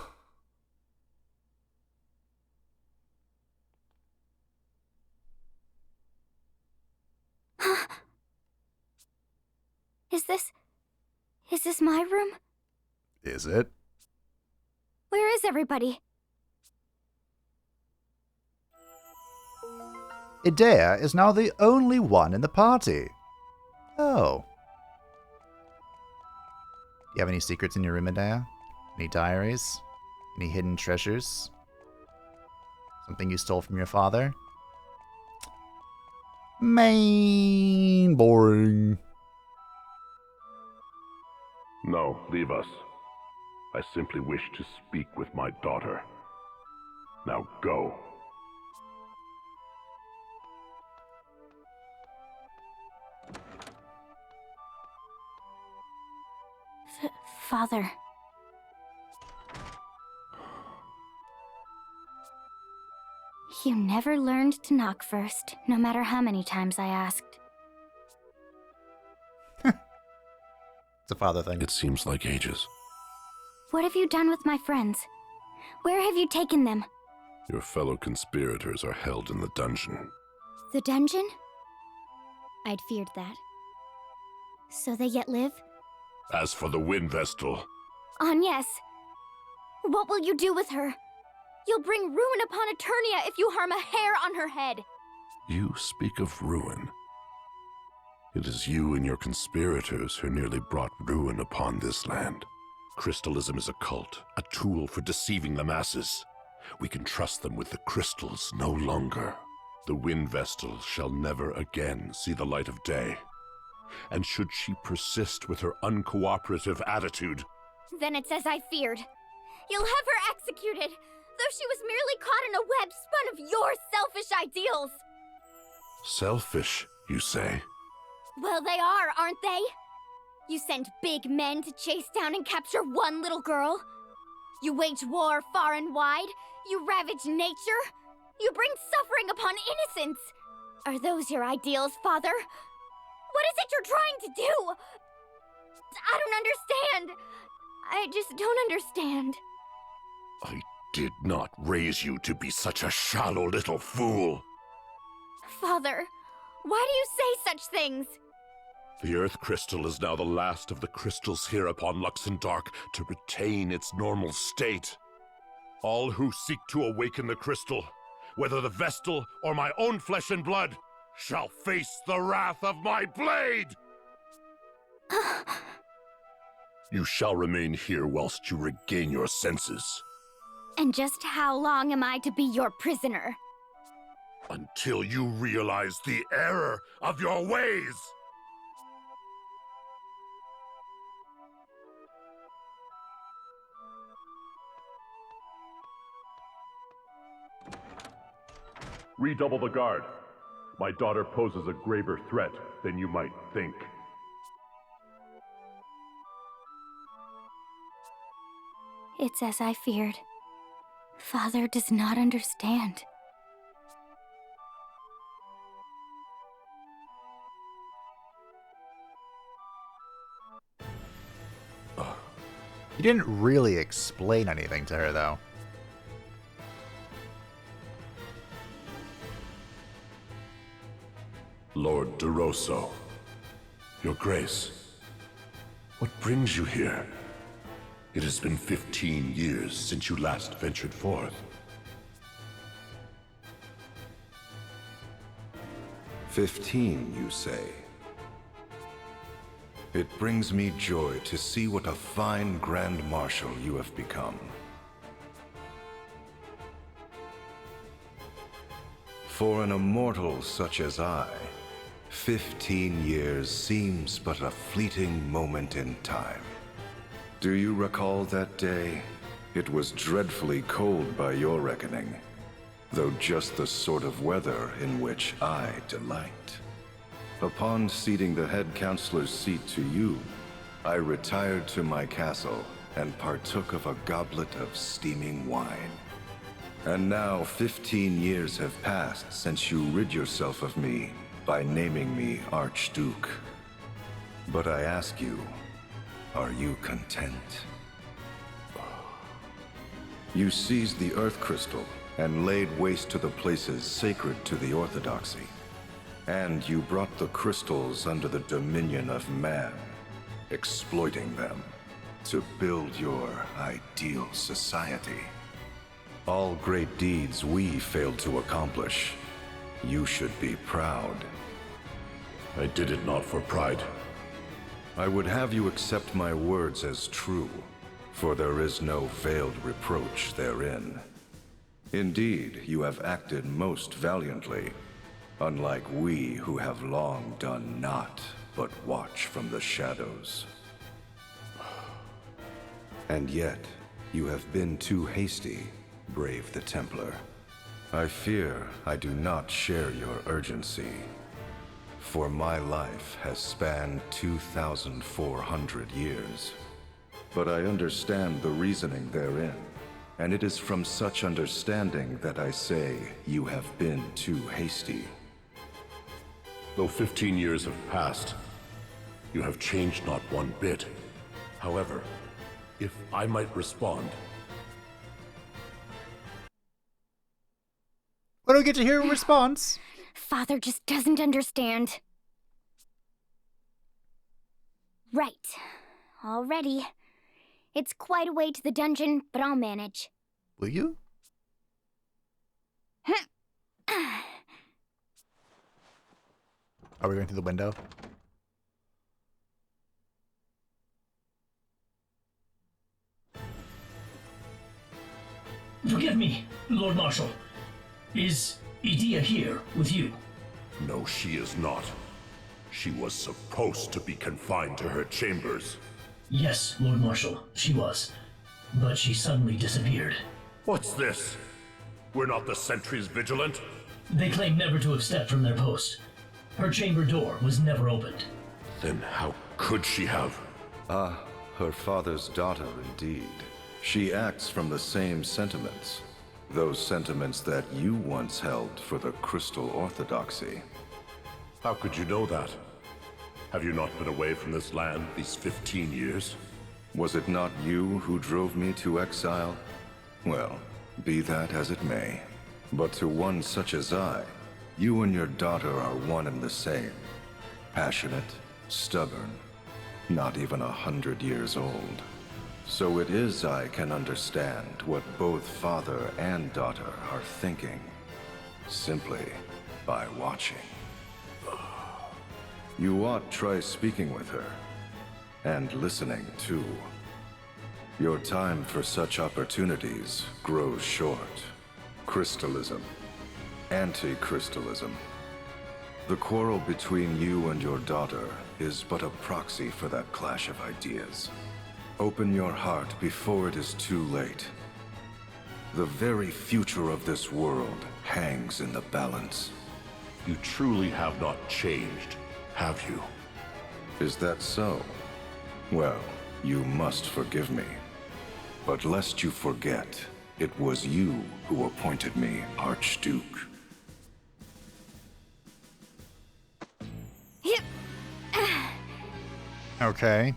Is this my room? Is it? Where is everybody? Edea is now the only one in the party. Oh. Do you have any secrets in your room, Edea? Any diaries? Any hidden treasures? Something you stole from your father? Boring. No, leave us. I simply wish to speak with my daughter. Now go. Father. You never learned to knock first, no matter how many times I asked. It's a father thing. It seems like ages. What have you done with my friends? Where have you taken them? Your fellow conspirators are held in the dungeon. The dungeon? I'd feared that. So they yet live? As for the Wind Vestal... Yes. What will you do with her? You'll bring ruin upon Eternia if you harm a hair on her head. You speak of ruin. It is you and your conspirators who nearly brought ruin upon this land. Crystalism is a cult, a tool for deceiving the masses. We can trust them with the crystals no longer. The Wind Vestal shall never again see the light of day. And should she persist with her uncooperative attitude... Then it's as I feared. You'll have her executed, though she was merely caught in a web spun of your selfish ideals. Selfish, you say? Well, they are, aren't they? You send big men to chase down and capture one little girl. You wage war far and wide. You ravage nature. You bring suffering upon innocence. Are those your ideals, Father? What is it you're trying to do? I don't understand. I just don't understand. I did not raise you to be such a shallow little fool. Father, why do you say such things? The Earth Crystal is now the last of the crystals here upon Luxendark to retain its normal state. All who seek to awaken the crystal, whether the Vestal or my own flesh and blood, shall face the wrath of my blade! You shall remain here whilst you regain your senses. And just how long am I to be your prisoner? Until you realize the error of your ways! Redouble the guard. My daughter poses a graver threat than you might think. It's as I feared. Father does not understand. He didn't really explain anything to her, though. Lord DeRosso, Your Grace, what brings you here? It has been 15 years since you last ventured forth. 15, you say? It brings me joy to see what a fine Grand Marshal you have become. For an immortal such as I, 15 years seems but a fleeting moment in time. Do you recall that day? It was dreadfully cold by your reckoning, though just the sort of weather in which I delight. Upon ceding the head counselor's seat to you, I retired to my castle and partook of a goblet of steaming wine. And now 15 years have passed since you rid yourself of me by naming me Archduke. But I ask you, are you content? You seized the Earth Crystal and laid waste to the places sacred to the Orthodoxy. And you brought the crystals under the dominion of man, exploiting them to build your ideal society. All great deeds we failed to accomplish. You should be proud. I did it not for pride. I would have you accept my words as true, for there is no veiled reproach therein. Indeed, you have acted most valiantly, unlike we who have long done naught but watch from the shadows. And yet, you have been too hasty, brave the Templar. I fear I do not share your urgency, for my life has spanned 2,400 years. But I understand the reasoning therein, and it is from such understanding that I say you have been too hasty. Though 15 years have passed, you have changed not one bit. However, if I might respond... We don't get to hear a response. Father just doesn't understand. Right. All ready. It's quite a way to the dungeon, but I'll manage. Will you? Are we going through the window? Forgive me, Lord Marshal. Is Edea here with you? No, she is not. She was supposed to be confined to her chambers. Yes, Lord Marshal, she was. But she suddenly disappeared. What's this? We're not the sentries vigilant? They claim never to have stepped from their post. Her chamber door was never opened. Then how could she have? Ah, her father's daughter indeed. She acts from the same sentiments. Those sentiments that you once held for the Crystal Orthodoxy. How could you know that? Have you not been away from this land these 15 years? Was it not you who drove me to exile? Well, be that as it may. But to one such as I, you and your daughter are one and the same. Passionate, stubborn, not even 100 years old. So it is I can understand what both father and daughter are thinking, simply by watching. You ought try speaking with her, and listening too. Your time for such opportunities grows short. Crystalism. Anti-crystalism. The quarrel between you and your daughter is but a proxy for that clash of ideas. Open your heart before it is too late. The very future of this world hangs in the balance. You truly have not changed, have you? Is that so? Well, you must forgive me. But lest you forget, it was you who appointed me Archduke. Okay.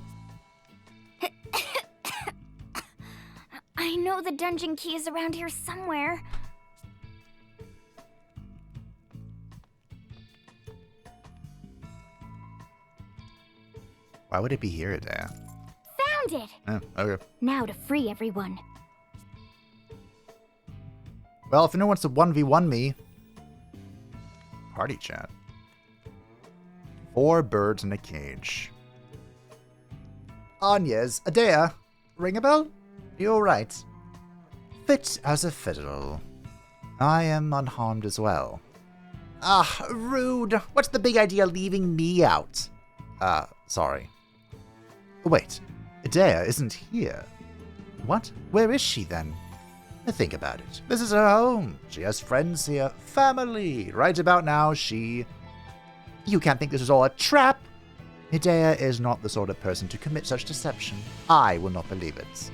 I know the dungeon key is around here somewhere. Why would it be here, Dad? Found it! Oh, okay. Now to free everyone. Well, if anyone wants to 1v1 me, party chat. 4 birds in a cage. Anya's Adea. Ring a bell? You alright? Fit as a fiddle. I am unharmed as well. Ah, rude. What's the big idea leaving me out? Sorry. Wait, Adea isn't here. What? Where is she then? Think about it. This is her home. She has friends here. Family. Right about now, she... You can't think this is all a trap? Adea is not the sort of person to commit such deception. I will not believe it.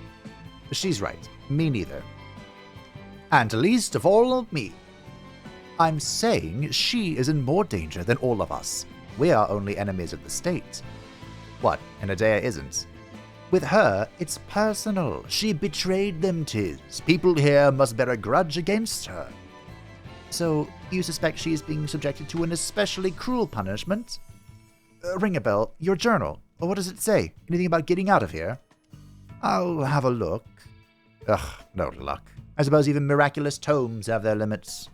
She's right. Me neither. And least of all, me. I'm saying she is in more danger than all of us. We are only enemies of the state. What, and Adea isn't? With her, it's personal. She betrayed them, 'tis. People here must bear a grudge against her. So, you suspect she is being subjected to an especially cruel punishment? Ring a bell. Your journal. What does it say? Anything about getting out of here? I'll have a look. Ugh, no luck. I suppose even miraculous tomes have their limits.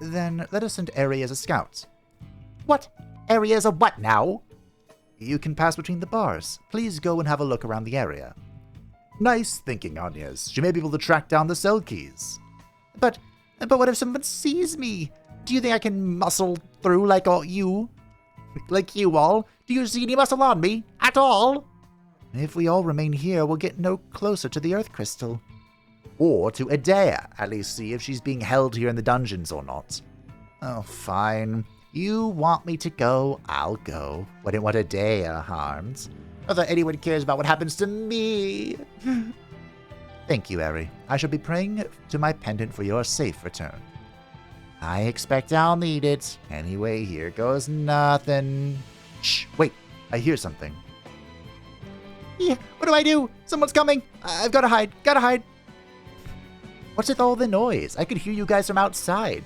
Then let us send Eri as a scout. What? Eri as a what now? You can pass between the bars. Please go and have a look around the area. Nice thinking, Anya's. She may be able to track down the cell keys. But what if someone sees me? Do you think I can muscle through like all you? Like you all? Do you see any muscle on me? At all? If we all remain here, we'll get no closer to the Earth Crystal. Or to Adea, at least see if she's being held here in the dungeons or not. Oh, fine. You want me to go, I'll go. Wouldn't want Adea harmed. Not that anyone cares about what happens to me. Thank you, Eri. I shall be praying to my pendant for your safe return. I expect I'll need it. Anyway, here goes nothing. Shh, wait. I hear something. Yeah, what do I do? Someone's coming. I've got to hide. Gotta hide. What's with all the noise? I could hear you guys from outside.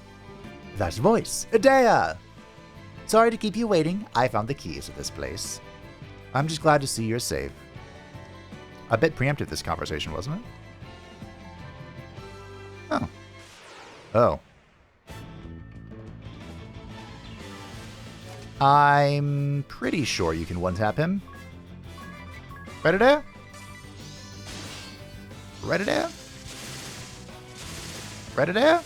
That voice. Adea! Sorry to keep you waiting. I found the keys to this place. I'm just glad to see you're safe. A bit preemptive, this conversation, wasn't it? Oh. Oh. I'm pretty sure you can one-tap him. Right there? Right there? Right there?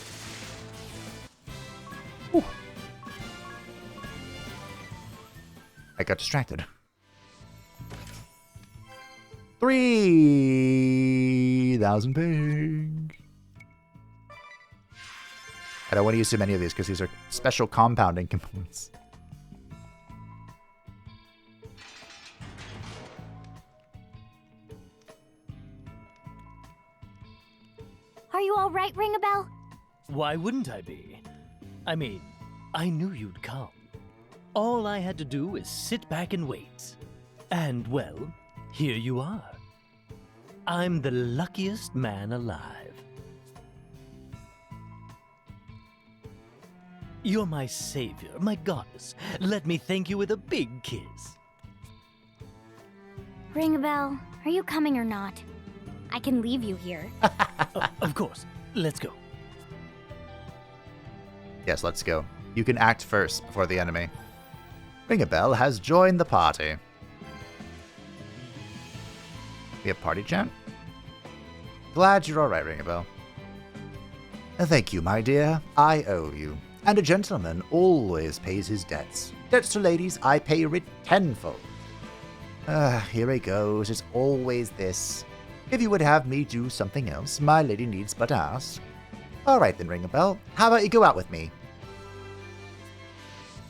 Ooh. I got distracted. 3,000 ping. I don't want to use too many of these because these are special compounding components. Are you all right, Ring-a-Bell? Why wouldn't I be? I mean, I knew you'd come. All I had to do is sit back and wait. And, well, here you are. I'm the luckiest man alive. You're my savior, my goddess. Let me thank you with a big kiss. Ring-a-Bell, Are you coming or not? I can leave you here. Of course. Let's go. Yes, let's go. You can act first before the enemy. Ring-a-Bell has joined the party. We have party chant? Glad you're alright, Ring-a-Bell. Thank you, my dear. I owe you. And a gentleman always pays his debts. Debts to ladies I pay tenfold. Here it goes. It's always this. If you would have me do something else, my lady needs but ask. Alright then, Ring-a-Bell. How about you go out with me?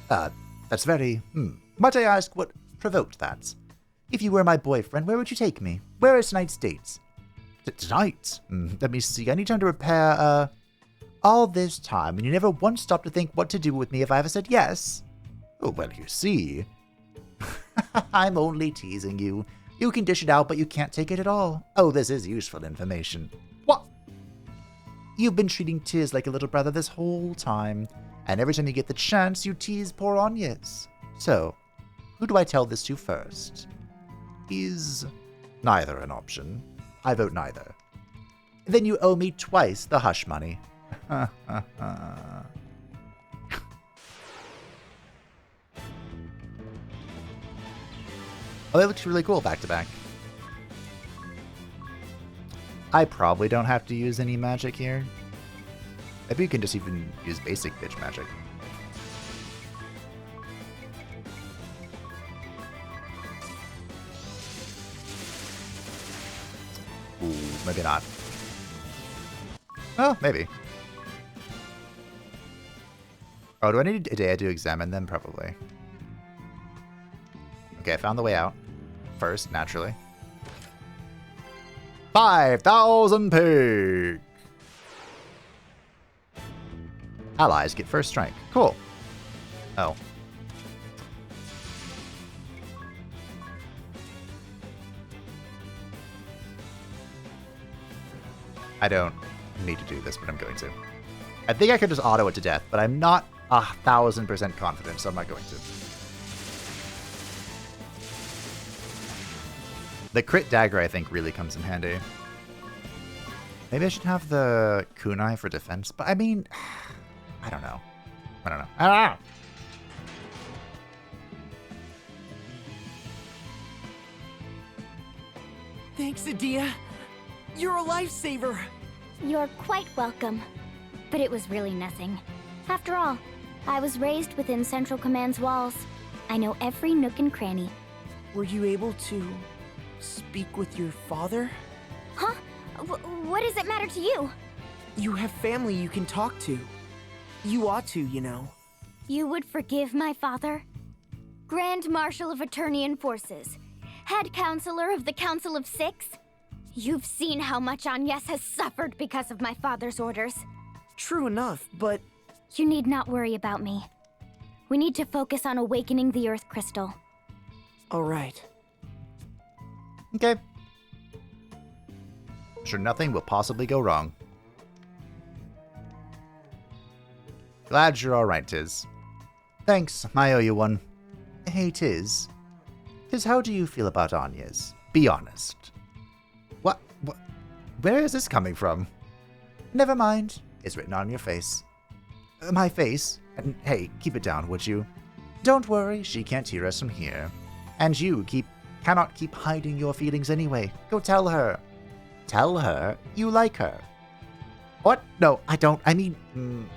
That's very, Might I ask what provoked that? If you were my boyfriend, where would you take me? Where are tonight's dates? Tonight? Let me see. I need time to repair, all this time, and you never once stopped to think what to do with me if I ever said yes? Oh, well, you see. I'm only teasing you. You can dish it out, but you can't take it at all. Oh, this is useful information. What? You've been treating Tiz like a little brother this whole time, and every time you get the chance, you tease poor Anyes. So, who do I tell this to first? Is neither an option. I vote neither. Then you owe me twice the hush money. Oh, that looks really cool back to back. I probably don't have to use any magic here. Maybe you can just even use basic bitch magic. Ooh, maybe not. Oh, maybe. Oh, do I need a day to examine them? Probably. Okay, I found the way out. First, naturally. 5,000 pig! Allies get first strike. Cool. Oh. I don't need to do this, but I'm going to. I think I could just auto it to death, but I'm not 1,000% confident, so I'm not going to. The crit dagger, I think, really comes in handy. Maybe I should have the kunai for defense, but I mean, I don't know. I don't know. Thanks, Edea. You're a lifesaver. You're quite welcome. But it was really nothing. After all, I was raised within Central Command's walls. I know every nook and cranny. Were you able to speak with your father? Huh? What does it matter to you? You have family you can talk to. You ought to, you know. You would forgive my father? Grand Marshal of Eternian Forces. Head Counselor of the Council of Six? You've seen how much Anyes has suffered because of my father's orders. True enough, but... You need not worry about me. We need to focus on awakening the Earth Crystal. All right. Okay. Sure, nothing will possibly go wrong. Glad you're alright, Tiz. Thanks, I owe you one. Hey, Tiz. Tiz, how do you feel about Anyes? Be honest. What? Where is this coming from? Never mind. It's written on your face. My face? And hey, keep it down, would you? Don't worry, she can't hear us from here. And you cannot keep hiding your feelings anyway. Go tell her. Tell her you like her. What? No, I don't. I mean,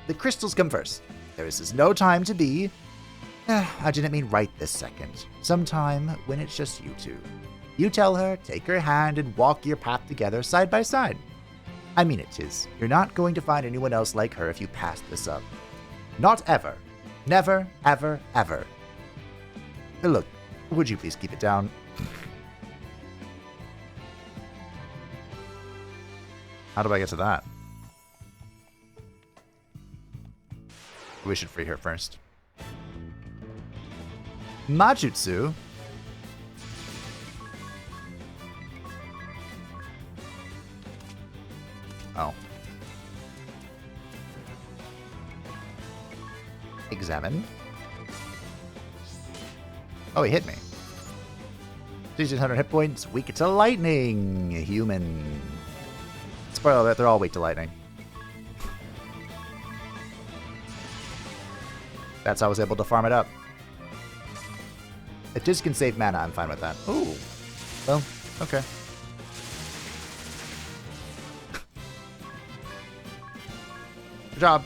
the crystals come first. There is no time to be. I didn't mean right this second. Sometime when it's just you two. You tell her, take her hand, and walk your path together side by side. I mean it, Tiz. You're not going to find anyone else like her if you pass this up. Not ever. Never, ever, ever. Look, would you please keep it down? How do I get to that? We should free her first. Majutsu? Oh. Examine. Oh, he hit me. 1,600 hit points, weak to lightning. Human. Spoiler alert, they're all weak to lightning. That's how I was able to farm it up. It just can save mana, I'm fine with that. Ooh. Well, okay. Good job.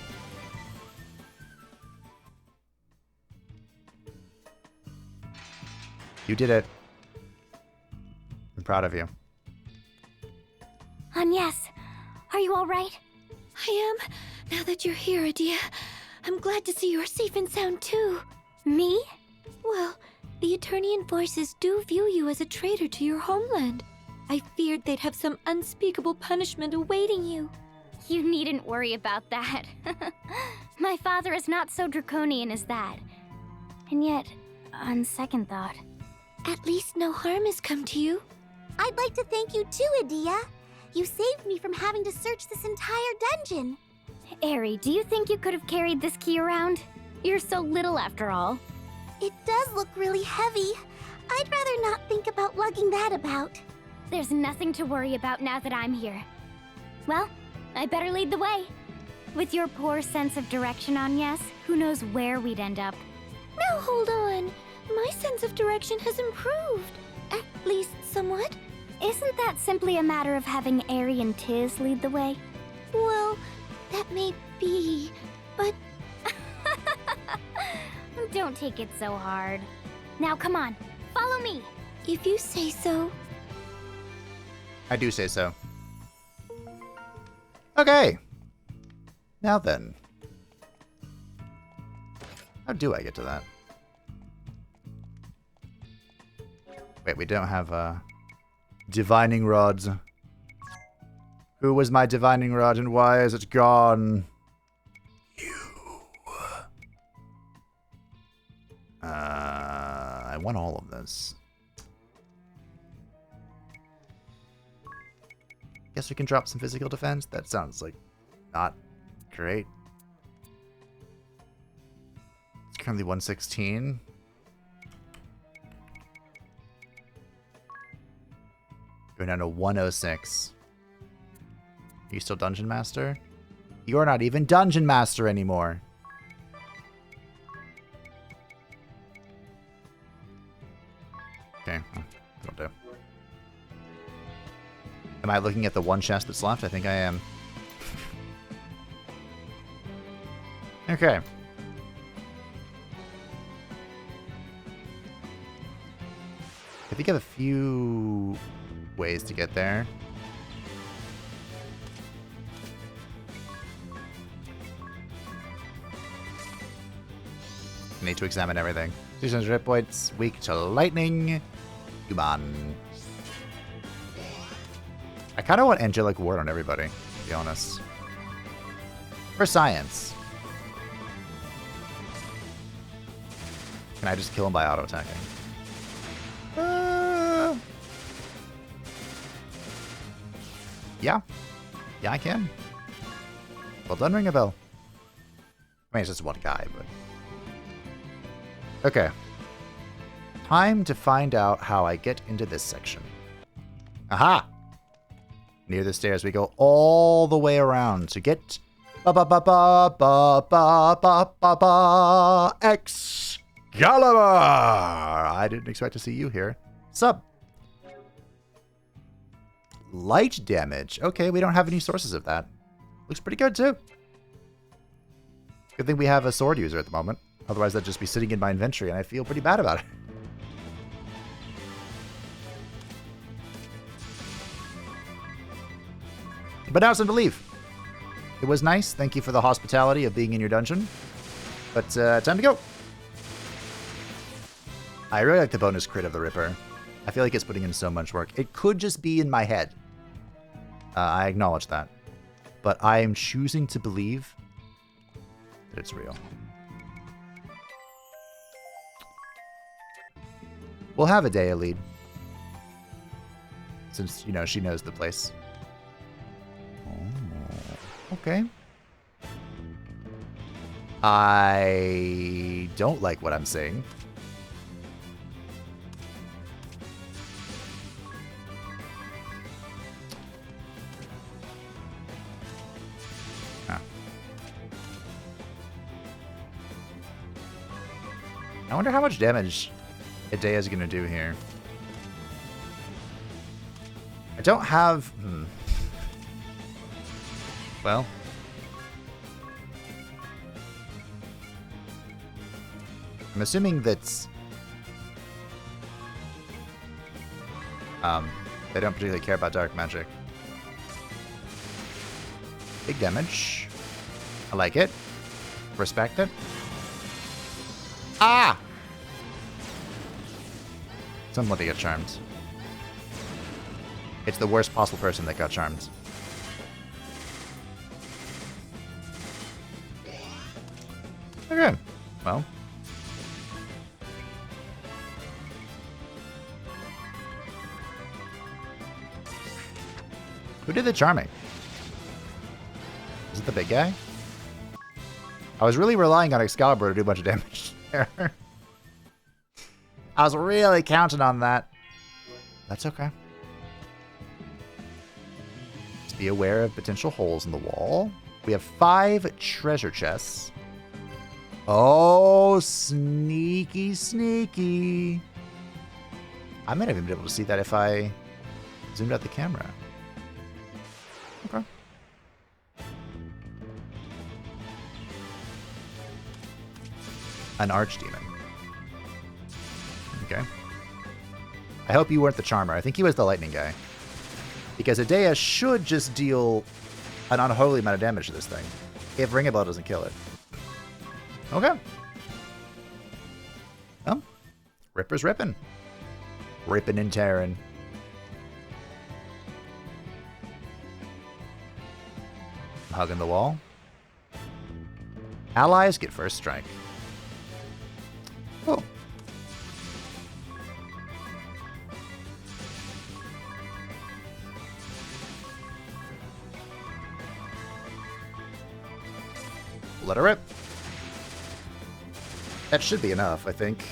You did it. I'm proud of you. Yes. Are you all right? I am. Now that you're here, Adia, I'm glad to see you're safe and sound too. Me? Well, the Eternian forces do view you as a traitor to your homeland. I feared they'd have some unspeakable punishment awaiting you. You needn't worry about that. My father is not so draconian as that. And yet, on second thought... At least no harm has come to you. I'd like to thank you too, Adia. You saved me from having to search this entire dungeon. Eri, do you think you could have carried this key around? You're so little after all. It does look really heavy. I'd rather not think about lugging that about. There's nothing to worry about now that I'm here. Well, I better lead the way. With your poor sense of direction, Agnes, who knows where we'd end up. Now hold on. My sense of direction has improved. At least somewhat. Isn't that simply a matter of having Eri and Tiz lead the way? Well, that may be, but... Don't take it so hard. Now come on, follow me. If you say so. I do say so. Okay. Now then. How do I get to that? Wait, we don't have divining rods. Who was my divining rod and why is it gone? You. I want all of this. Guess we can drop some physical defense. That sounds like not great. It's currently 116. Going down to 106. Are you still Dungeon Master? You're not even Dungeon Master anymore. Okay, that'll do. Am I looking at the one chest that's left? I think I am. Okay. I think I have a few ways to get there. I need to examine everything. 600 hit points, weak to lightning. Human. I kind of want Angelic Ward on everybody, to be honest. For science. Can I just kill him by auto-attacking? Yeah. Yeah, I can. Well done, ring a bell. I mean, it's just one guy, but... Okay. Time to find out how I get into this section. Aha! Near the stairs, we go all the way around to get... Excalibur! I didn't expect to see you here. Sup? Light damage. Okay, we don't have any sources of that. Looks pretty good, too. Good thing we have a sword user at the moment. Otherwise, that'd just be sitting in my inventory, and I feel pretty bad about it. But now it's time to leave. It was nice. Thank you for the hospitality of being in your dungeon. But time to go. I really like the bonus crit of the Ripper. I feel like it's putting in so much work. It could just be in my head. I acknowledge that. But I am choosing to believe that it's real. We'll have a Dea lead. Since, you know, she knows the place. Oh, okay. I don't like what I'm seeing. wonder how much damage Idea is going to do here. I don't have... Well... I'm assuming that... they don't particularly care about dark magic. Big damage. I like it. Respect it. Ah! Somebody got charmed. It's the worst possible person that got charmed. Okay. Well. Who did the charming? Is it the big guy? I was really relying on Excalibur to do a bunch of damage there. I was really counting on that. That's okay. Just be aware of potential holes in the wall. We have 5 treasure chests. Oh, sneaky, sneaky. I might have even been able to see that if I zoomed out the camera. Okay. An archdemon. Okay. I hope you weren't the charmer. I think he was the lightning guy. Because Idea should just deal an unholy amount of damage to this thing. If Ring a Bell doesn't kill it. Okay. Well, Ripper's ripping. Ripping and tearing. Hugging the wall. Allies get first strike. Oh. Let her rip. That should be enough, I think.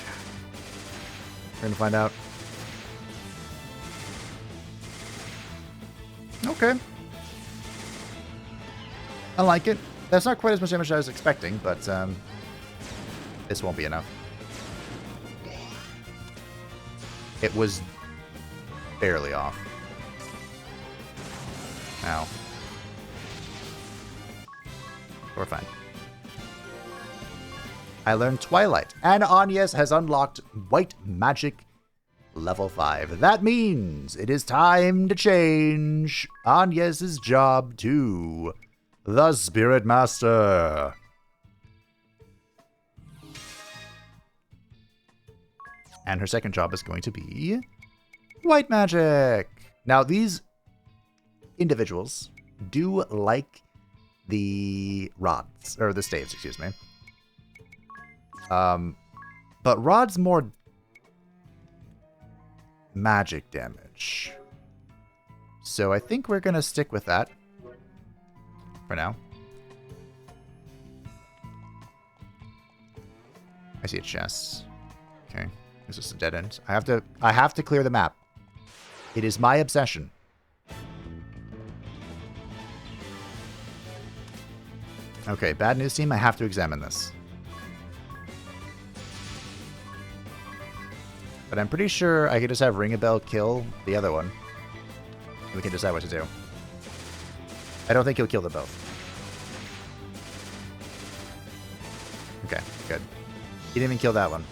We're gonna find out. Okay. I like it. That's not quite as much damage as I was expecting, but this won't be enough. It was barely off. Ow. We're fine. I learned Twilight, and Agnes has unlocked White Magic level 5. That means it is time to change Agnes's job to the Spirit Master. And her second job is going to be White Magic. Now, these individuals do like the rods, or the staves, excuse me. But rod's more magic damage. So I think we're going to stick with that for now. I see a chest. Okay. Is this a dead end? I have to clear the map. It is my obsession. Okay, bad news team, I have to examine this. But I'm pretty sure I could just have Ring a Bell kill the other one. And we can decide what to do. I don't think he'll kill them both. Okay, good. He didn't even kill that one.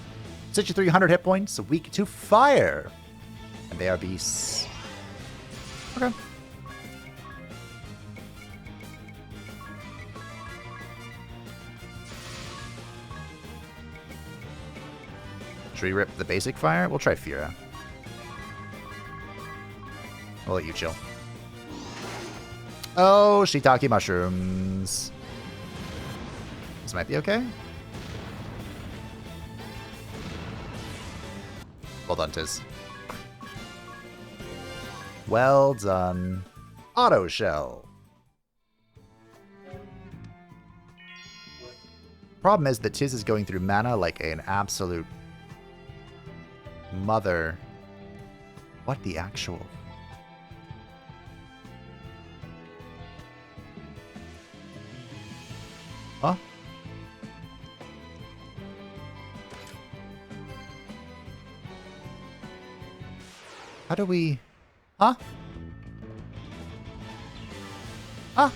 6,300 hit points, weak to fire. And they are beasts. Okay. Should we rip the basic fire? We'll try Fira. We'll let you chill. Oh, shiitake mushrooms. This might be okay. Well done, Tiz. Well done. Auto shell. Problem is that Tiz is going through mana like an absolute mother. What the actual? Huh? How do we... Huh? Huh?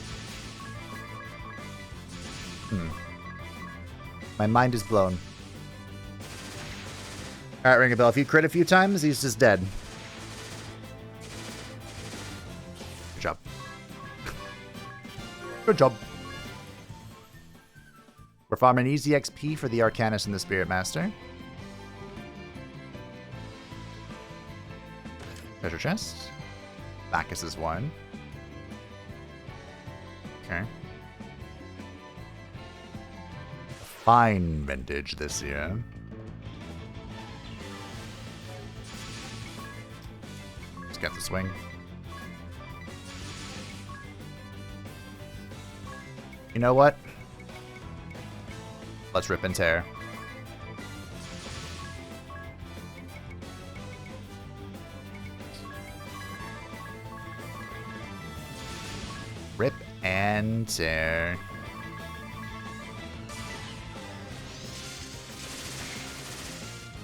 My mind is blown. Alright, ring a bell. If you crit a few times, he's just dead. Good job. Good job. We're farming easy XP for the Arcanist and the Spirit Master. Treasure chest. Bacchus is one. Okay. Fine vintage this year. Let's get the swing. You know what? Let's rip and tear. Rip and tear.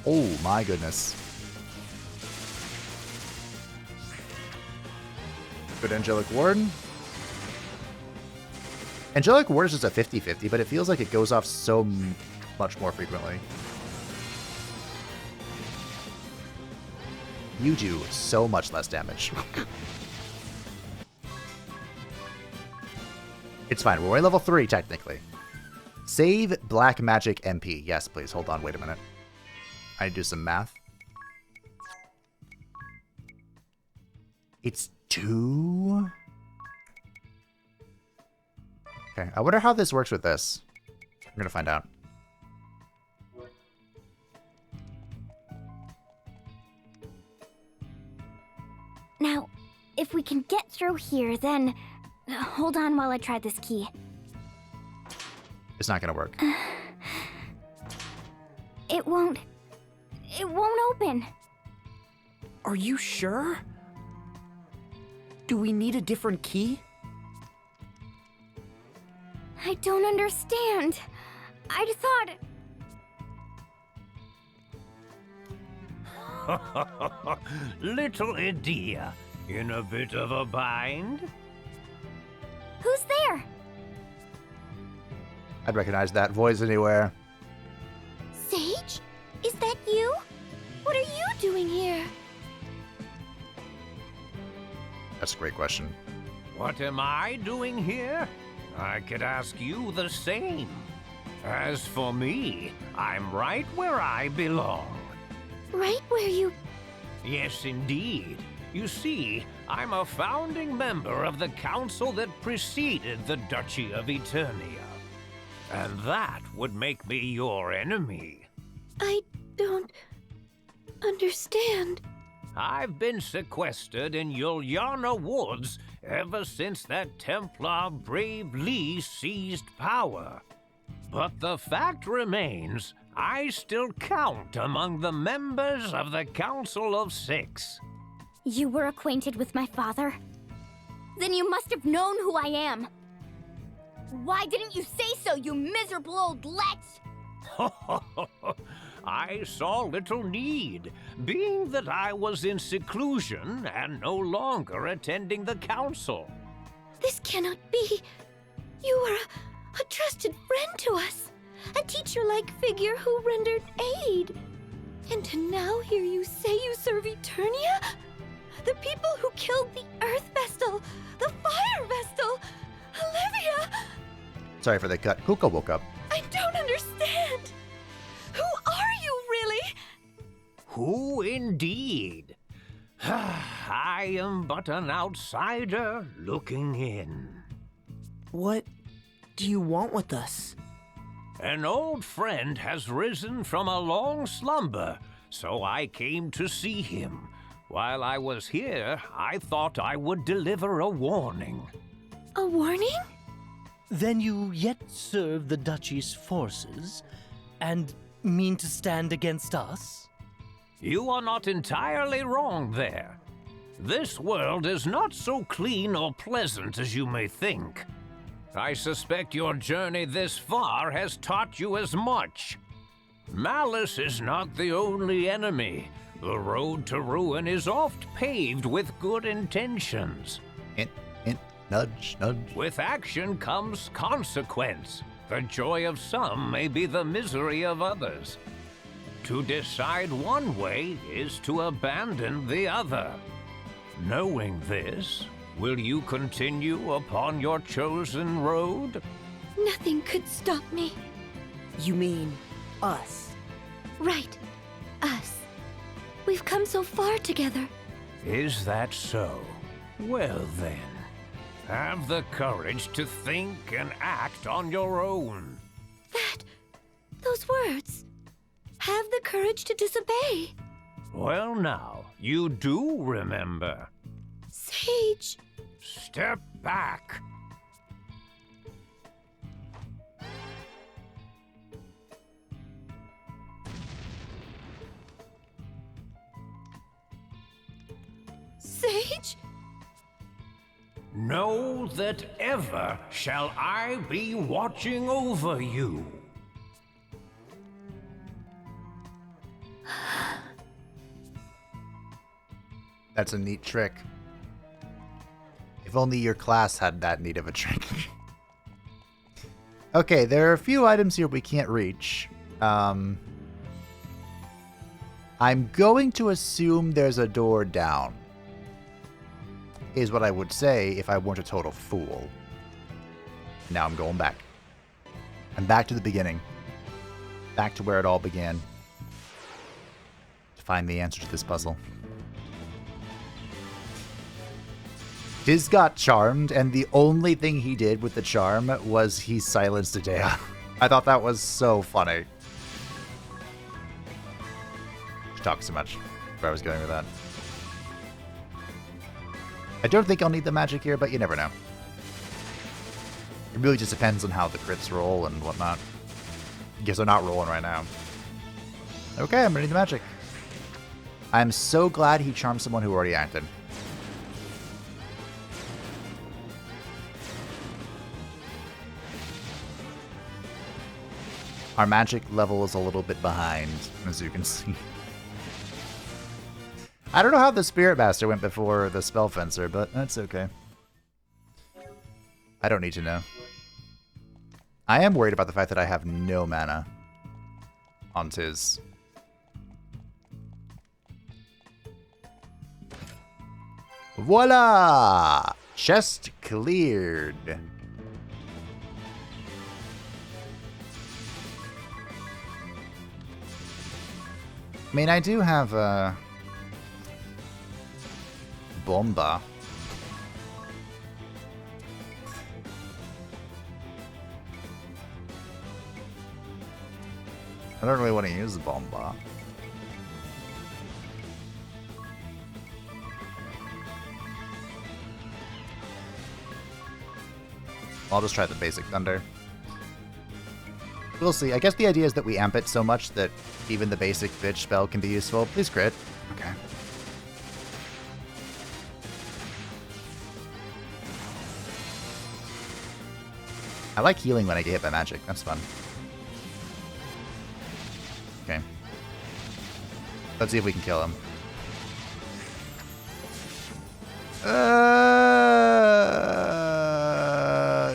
Oh my goodness. Good Angelic Ward. Angelic Ward is just a 50-50, but it feels like it goes off so much more frequently. You do so much less damage. It's fine. We're only level 3, technically. Save Black Magic MP. Yes, please. Hold on. Wait a minute. I do some math. It's 2? Okay. I wonder how this works with this. I'm going to find out. Now, if we can get through here, then... Hold on while I try this key. It's not going to work. It won't open. Are you sure? Do we need a different key? I don't understand. I'd thought... Little Edea, in a bit of a bind? Who's there? I'd recognize that voice anywhere. Sage? Is that you? What are you doing here? That's a great question. What am I doing here? I could ask you the same. As for me, I'm right where I belong. Right where you... Yes, indeed. You see, I'm a founding member of the council that preceded the Duchy of Eternia. And that would make me your enemy. I don't... understand. I've been sequestered in Yuliana Woods ever since that Templar Brave Lee seized power. But the fact remains, I still count among the members of the Council of Six. You were acquainted with my father? Then you must have known who I am. Why didn't you say so, you miserable old lech? I saw little need, being that I was in seclusion and no longer attending the council. This cannot be. You were a trusted friend to us. A teacher-like figure who rendered aid. And to now hear you say you serve Eternia? The people who killed the Earth Vestal, the Fire Vestal, Olivia! Sorry for the cut. Kuko woke up. I don't understand. Who are you, really? Who indeed? I am but an outsider looking in. What do you want with us? An old friend has risen from a long slumber, so I came to see him. While I was here, I thought I would deliver a warning. A warning? Then you yet serve the Duchy's forces, and mean to stand against us? You are not entirely wrong there. This world is not so clean or pleasant as you may think. I suspect your journey this far has taught you as much. Malice is not the only enemy, The road to ruin is oft paved with good intentions. Hint, hint, nudge, nudge. With action comes consequence. The joy of some may be the misery of others. To decide one way is to abandon the other. Knowing this, will you continue upon your chosen road? Nothing could stop me. You mean us? Right. Us. We've come so far together. Is that so? Well then, have the courage to think and act on your own. Those words. Have the courage to disobey. Well now, you do remember. Sage. Step back. Sage? Know that ever shall I be watching over you. That's a neat trick. If only your class had that neat of a trick. Okay, there are a few items here we can't reach. I'm going to assume there's a door down. Is what I would say if I weren't a total fool. Now I'm going back. I'm back to the beginning. Back to where it all began. To find the answer to this puzzle. Diz got charmed, and the only thing he did with the charm was he silenced Idea. I thought that was so funny. She talks too much. Where I was going with that. I don't think I'll need the magic here, but you never know. It really just depends on how the crits roll and whatnot. Guess they're not rolling right now. Okay, I'm ready to the magic. I'm so glad he charmed someone who already acted. Our magic level is a little bit behind, as you can see. I don't know how the Spirit Master went before the Spell Fencer, but that's okay. I don't need to know. I am worried about the fact that I have no mana on Tiz. Voila! Chest cleared. I mean, I do have a Bomba. I don't really want to use the Bomba. I'll just try the basic Thunder. We'll see. I guess the idea is that we amp it so much that even the basic bitch spell can be useful. Please crit. Okay. I like healing when I get hit by magic. That's fun. Okay. Let's see if we can kill him.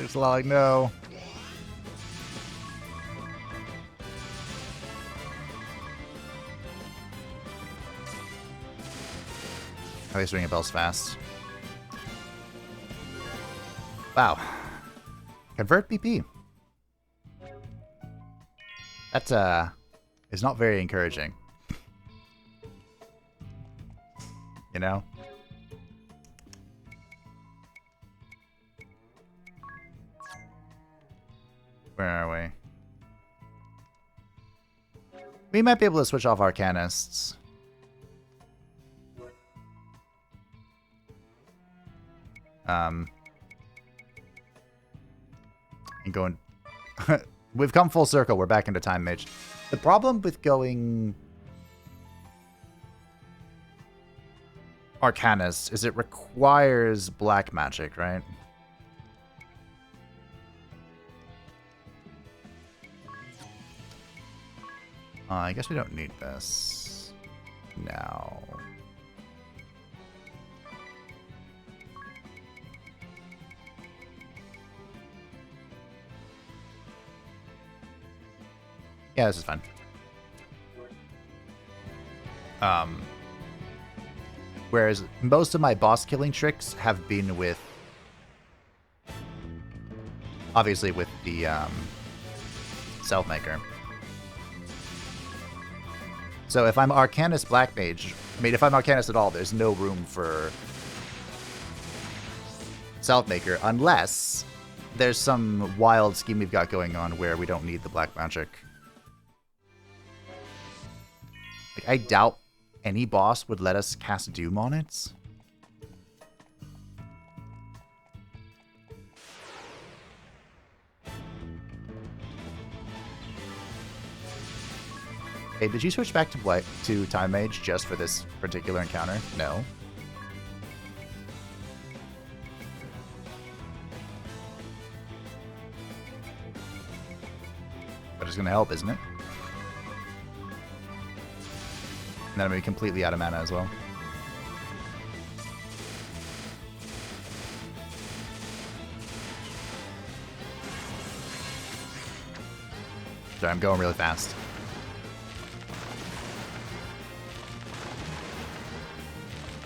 It's a lot like no. At least ringing bells fast. Wow. Convert BP. That is not very encouraging. You know? Where are we? We might be able to switch off Arcanists. And going... We've come full circle. We're back into Time Mage. The problem with going... Arcanist is it requires black magic, right? I guess we don't need this. now. Yeah, this is fine. Whereas most of my boss killing tricks have been with, obviously with the Self-Maker. So if I'm Arcanist Black Mage, I mean, if I'm Arcanist at all, there's no room for Self-Maker unless there's some wild scheme we've got going on where we don't need the black magic. Like, I doubt any boss would let us cast Doom on it. Hey, did you switch back to Time Mage just for this particular encounter? No. But it's gonna help, isn't it? And then I'm gonna be completely out of mana as well. Sorry, I'm going really fast.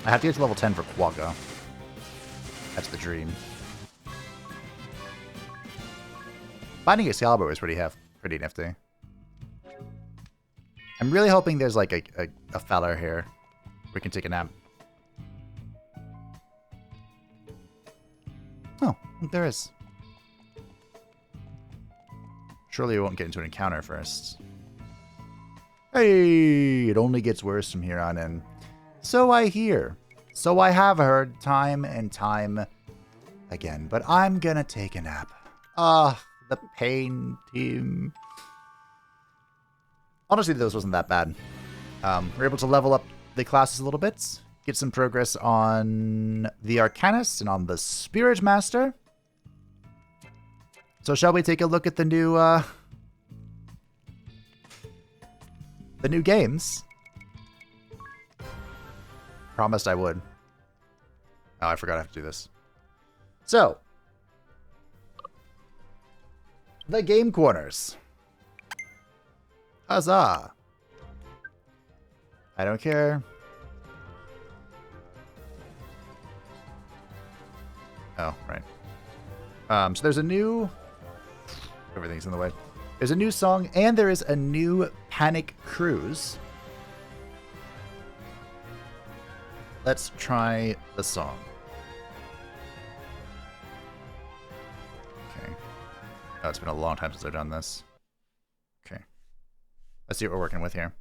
I have to get to level 10 for Quagga. That's the dream. Finding Excalibur was pretty nifty. I'm really hoping there's like a feller here we can take a nap. Oh, there is. Surely we won't get into an encounter first. Hey, it only gets worse from here on in. So I hear. So I have heard time and time again. But I'm gonna take a nap. The pain team. Honestly, this wasn't that bad. We're able to level up the classes a little bit. Get some progress on the Arcanist and on the Spirit Master. So shall we take a look at the new games? Promised I would. Oh, I forgot I have to do this. So, the game corners. Huzzah! I don't care. Oh, right. So there's a new... Everything's in the way. There's a new song, and there is a new Panic Cruise. Let's try the song. Okay. Oh, it's been a long time since I've done this. Okay. Let's see what we're working with here.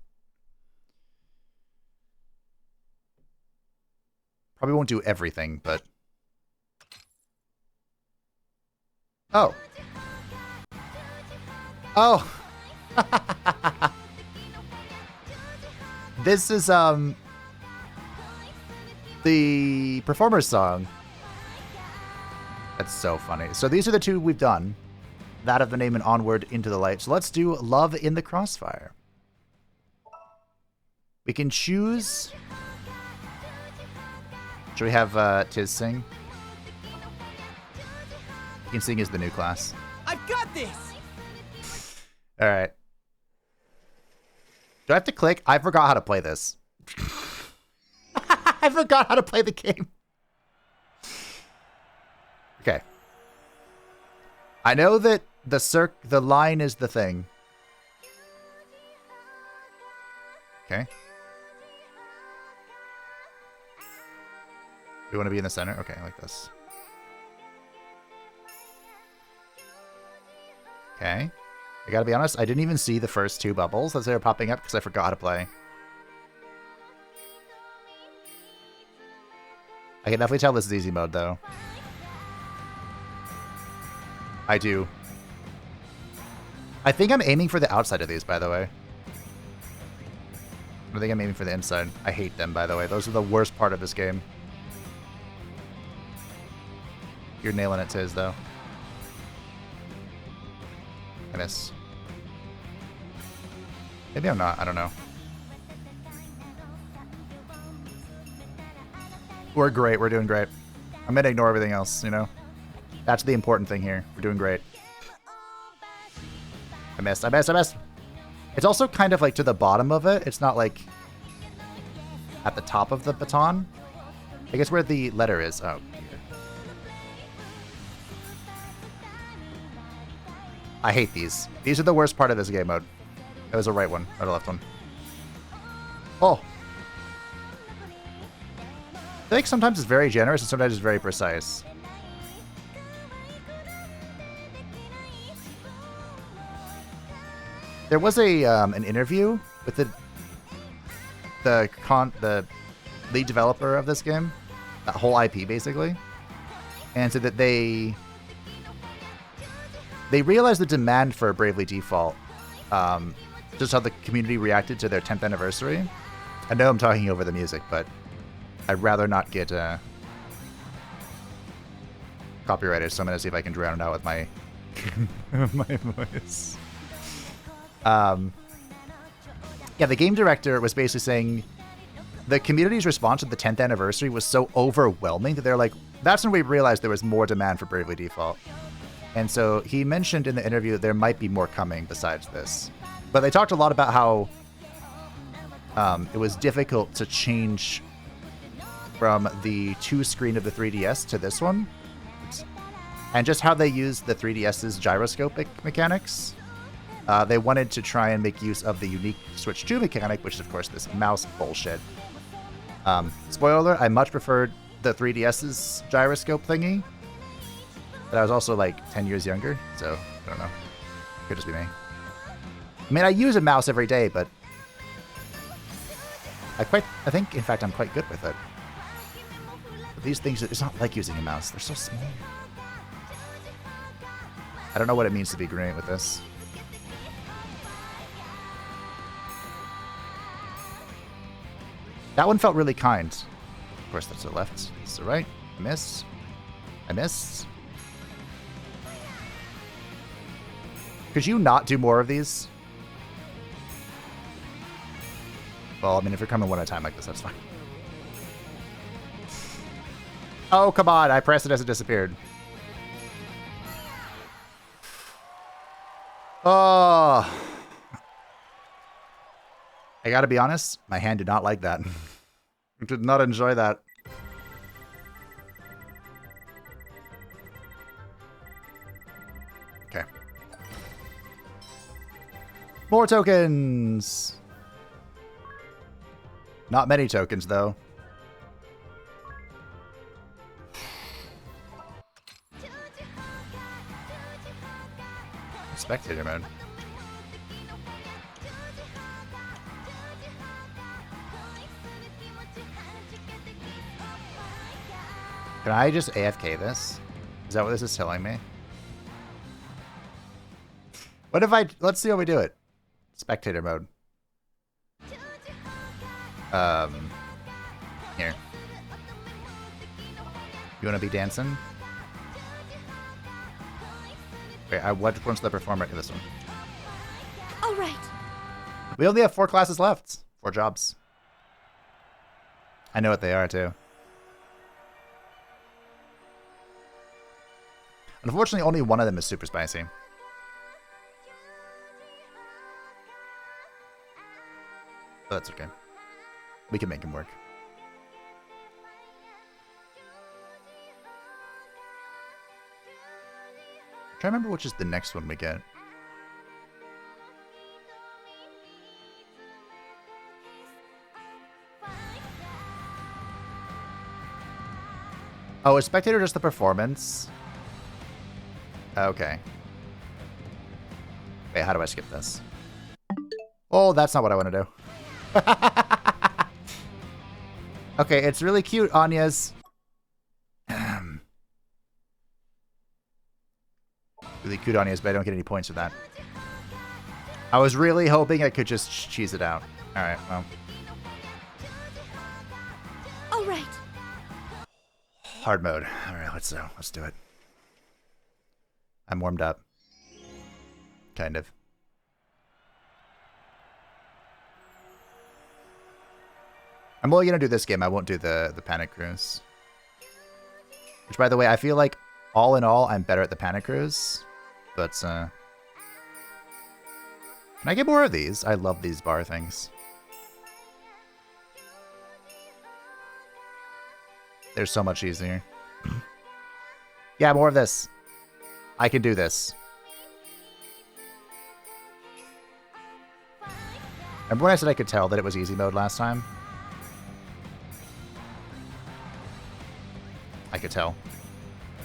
Probably won't do everything, but... Oh. Oh. This is, the performer's song. That's so funny. So these are the two we've done. That of the Name and Onward into the Light. So let's do Love in the Crossfire. We can choose... Should we have Tiz sing? You can sing as the new class. I've got this! Alright. Do I have to click? I forgot how to play this. I forgot how to play the game. Okay. I know that the line is the thing. Okay. We want to be in the center? Okay, like this. Okay. I gotta be honest, I didn't even see the first two bubbles as they were popping up because I forgot how to play. I can definitely tell this is easy mode, though. I do. I think I'm aiming for the outside of these, by the way. I think I'm aiming for the inside. I hate them, by the way. Those are the worst part of this game. You're nailing it, Tiz, though. I miss. Maybe I'm not. I don't know. We're great. We're doing great. I'm gonna ignore everything else, you know? That's the important thing here. We're doing great. I missed. It's also kind of like to the bottom of it. It's not like at the top of the baton. I guess where the letter is. Oh. I hate these. These are the worst part of this game mode. That was the right one, or the left one. Oh. I think sometimes it's very generous and sometimes it's very precise. There was a an interview with the lead developer of this game, that whole IP basically, and said that they realized the demand for Bravely Default, just how the community reacted to their 10th anniversary. I know I'm talking over the music, but I'd rather not get copyrighted, so I'm gonna see if I can drown it out with my my voice. Yeah, the game director was basically saying the community's response to the 10th anniversary was so overwhelming that they're like, that's when we realized there was more demand for Bravely Default. And so he mentioned in the interview that there might be more coming besides this. But they talked a lot about how it was difficult to change from the 2 screen of the 3DS to this one. And just how they used the 3DS's gyroscopic mechanics. They wanted to try and make use of the unique Switch 2 mechanic, which is, of course, this mouse bullshit. Spoiler alert, I much preferred the 3DS's gyroscope thingy. But I was also, like, 10 years younger, so, I don't know. Could just be me. I mean, I use a mouse every day, but I think, in fact, I'm quite good with it. But these things, it's not like using a mouse. They're so small. I don't know what it means to be great with this. That one felt really kind. Of course, that's the left. That's the right. I missed. I missed. Could you not do more of these? Well, I mean, if you're coming one at a time like this, that's fine. Oh, come on. I pressed it as it disappeared. Oh. I gotta be honest, my hand did not like that. I did not enjoy that. Okay. More tokens! Not many tokens, though. Spectator mode. Can I just AFK this? Is that what this is telling me? What if I... Let's see how we do it. Spectator mode. Here. You want to be dancing? Okay, which one's the performer? This one. All right. We only have 4 classes left. 4 jobs. I know what they are, too. Unfortunately, only one of them is super spicy. But that's okay. We can make him work. I'm trying to remember which is the next one we get. Oh, is Spectator just the performance? Okay. Wait, how do I skip this? Oh, that's not what I want to do. Okay, it's really cute, Anya's. Really cute, Anya's, but I don't get any points for that. I was really hoping I could just cheese it out. Alright, well. Alright. Hard mode. Alright, let's do it. I'm warmed up. Kind of. I'm only going to do this game. I won't do the Panic Cruise. Which, by the way, I feel like, all in all, I'm better at the Panic Cruise. But, can I get more of these? I love these bar things. They're so much easier. Yeah, more of this. I can do this. Remember when I said I could tell that it was easy mode last time? I could tell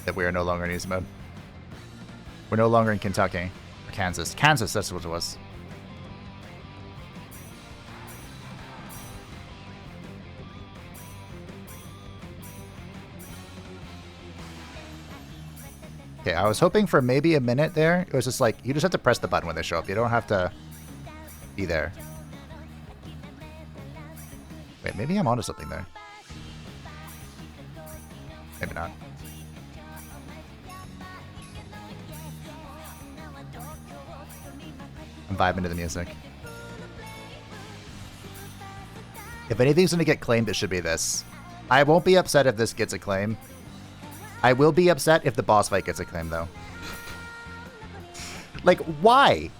that we are no longer in easy mode. We're no longer in Kentucky. Or Kansas. Kansas, that's what it was. Okay, I was hoping for maybe a minute there. It was just like, you just have to press the button when they show up. You don't have to be there. Wait, maybe I'm onto something there. Maybe not. I'm vibing to the music. If anything's going to get claimed, it should be this. I won't be upset if this gets a claim. I will be upset if the boss fight gets a claim, though. Like, why?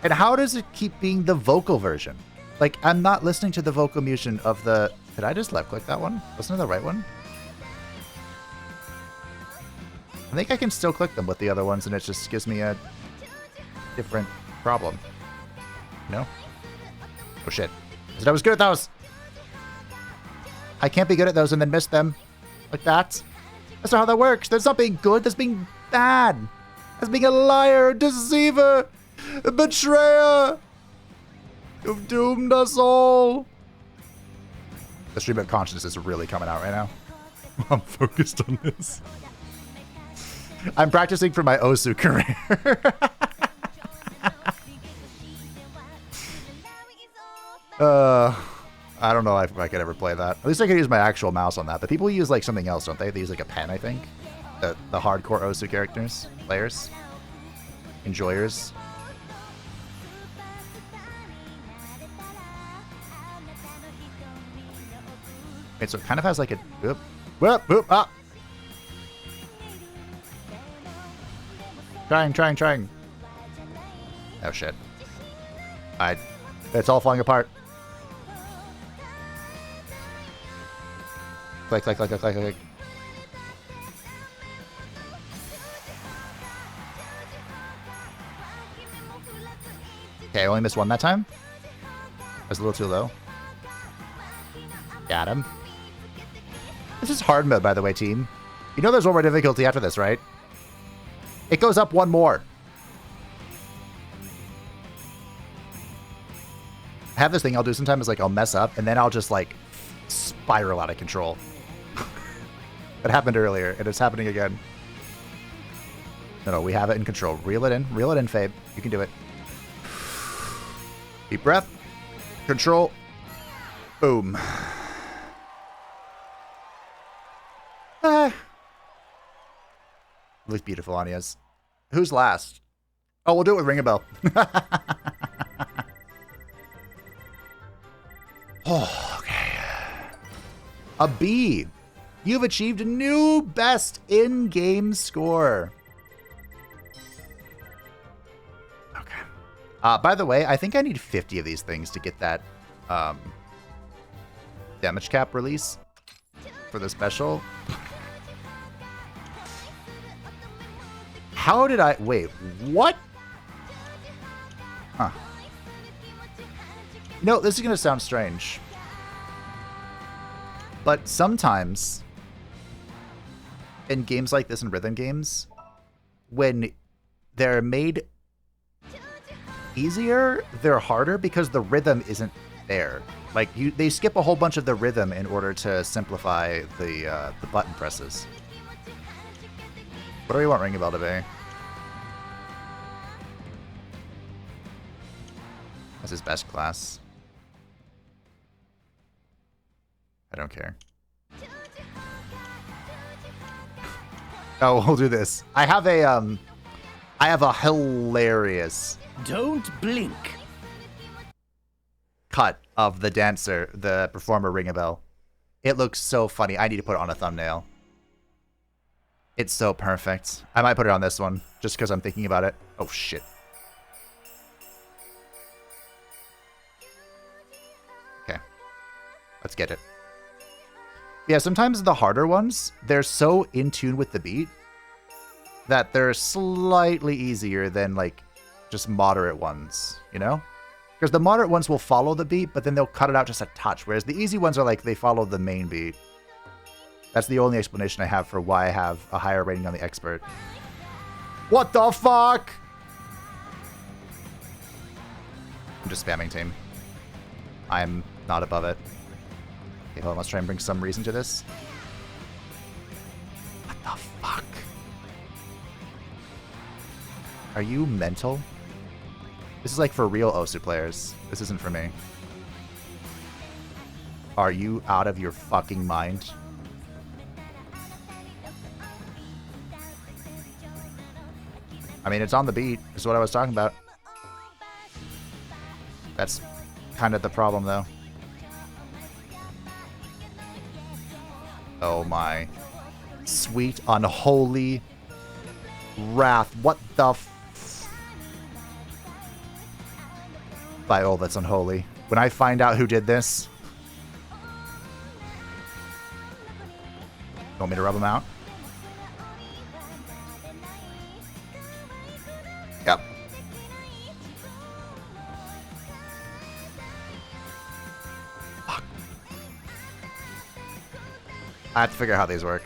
And how does it keep being the vocal version? Like, I'm not listening to the vocal mutation of the... Did I just left-click that one? Wasn't it the right one? I think I can still click them with the other ones, and it just gives me a different problem. No? Oh, shit. I said I was good at those! I can't be good at those and then miss them. Like that. That's not how that works. That's not being good. That's being bad. That's being a liar, a deceiver, a betrayer. You've doomed us all. The stream of consciousness is really coming out right now. I'm focused on this. I'm practicing for my Osu career. I don't know if I could ever play that. At least I could use my actual mouse on that. But people use like something else, don't they? They use like a pen, I think. The hardcore Osu characters, players, enjoyers. Wait, so it kind of has like a whoop, whoop, whoop, ah. Trying. Oh shit. It's all falling apart. Click. Okay, I only missed one that time. I was a little too low. Got him. This is hard mode, by the way, team. You know there's one more difficulty after this, right? It goes up one more. I have this thing I'll do sometimes is like I'll mess up and then I'll just like spiral out of control. It happened earlier and it's happening again. No, we have it in control. Reel it in, Fabe. You can do it. Deep breath. Control. Boom. Looks beautiful, Anya's. Who's last? Oh, we'll do it with Ring a Bell. Oh, okay. A B. You've achieved a new best in-game score. Okay. By the way, I think I need 50 of these things to get that damage cap release for the special. How did I... Wait, what? Huh. No, this is going to sound strange. But sometimes, in games like this, in rhythm games, when they're made easier, they're harder because the rhythm isn't there. Like, they skip a whole bunch of the rhythm in order to simplify the button presses. What do we want Ring a Bell to be? That's his best class. I don't care. Oh, we'll do this. I have a hilarious... Don't blink. Cut. of the dancer, the performer, ring a bell. It looks so funny. I need to put it on a thumbnail. It's so perfect. I might put it on this one, just because I'm thinking about it. Oh, shit. Okay. Let's get it. Yeah, sometimes the harder ones, they're so in tune with the beat that they're slightly easier than, like, just moderate ones, you know? Because the moderate ones will follow the beat, but then they'll cut it out just a touch, whereas the easy ones are like, they follow the main beat. That's the only explanation I have for why I have a higher rating on the expert. What the fuck? I'm just spamming team. I'm not above it. Okay, hold on, let's try and bring some reason to this. What the fuck? Are you mental? This is like for real Osu players. This isn't for me. Are you out of your fucking mind? I mean, it's on the beat, is what I was talking about. That's kind of the problem, though. Oh my sweet, unholy wrath. What the by all that's unholy. When I find out who did this... You want me to rub them out? Yep. Fuck. I have to figure out how these work.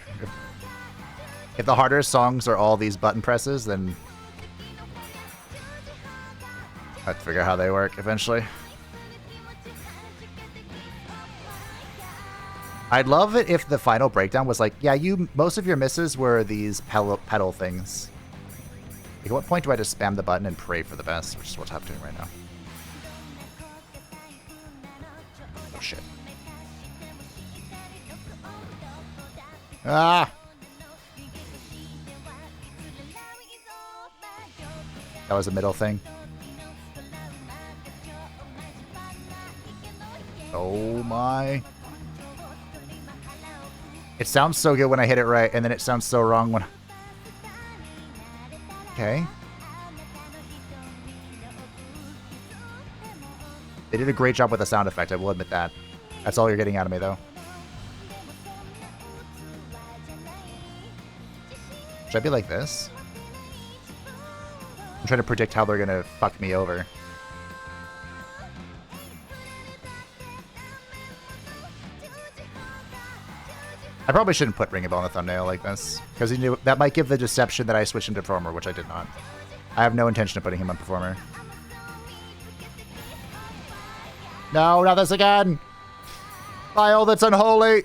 If the harder songs are all these button presses, then I have to figure out how they work eventually. I'd love it if the final breakdown was like, yeah, most of your misses were these pedal things. Like, at what point do I just spam the button and pray for the best, which is what's happening right now. Oh, shit. Ah! That was a middle thing. Oh my. It sounds so good when I hit it right, and then it sounds so wrong when... Okay. They did a great job with the sound effect, I will admit that. That's all you're getting out of me, though. Should I be like this? I'm trying to predict how they're gonna fuck me over. I probably shouldn't put Ring a Bell on the thumbnail like this, because that might give the deception that I switched into Performer, which I did not. I have no intention of putting him on Performer. No, not this again! By all that's unholy!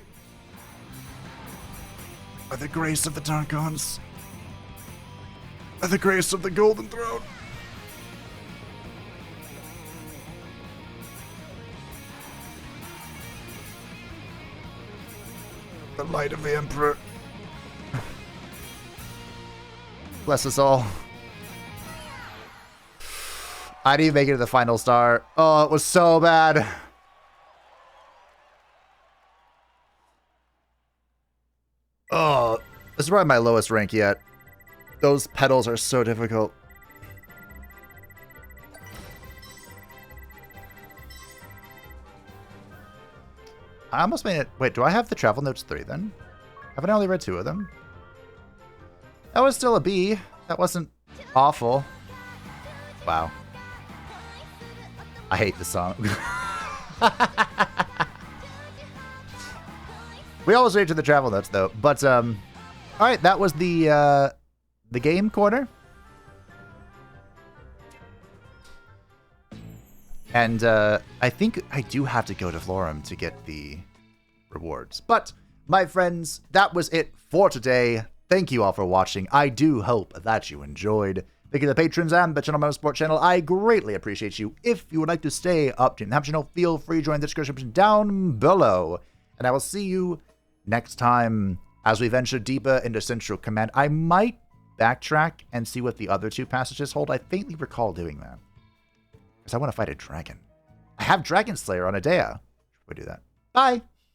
By the grace of the Darkons. By the grace of the Golden Throne. The light of the Emperor. Bless us all. I didn't make it to the final star. Oh, it was so bad. Oh, this is probably my lowest rank yet. Those pedals are so difficult. I almost made it. Wait, do I have the travel notes 3 then? Haven't I only read 2 of them? That was still a B. That wasn't awful. Wow. I hate this song. We always read to the travel notes though. But all right, that was the game corner. And I think I do have to go to Florum to get the rewards. But, my friends, that was it for today. Thank you all for watching. I do hope that you enjoyed. Thank you to the patrons and the Channel Motorsport channel. I greatly appreciate you. If you would like to stay up to the channel, feel free to join the description down below. And I will see you next time as we venture deeper into Central Command. I might backtrack and see what the other 2 passages hold. I faintly recall doing that. Because I want to fight a dragon. I have Dragon Slayer on Adea. We do that. Bye.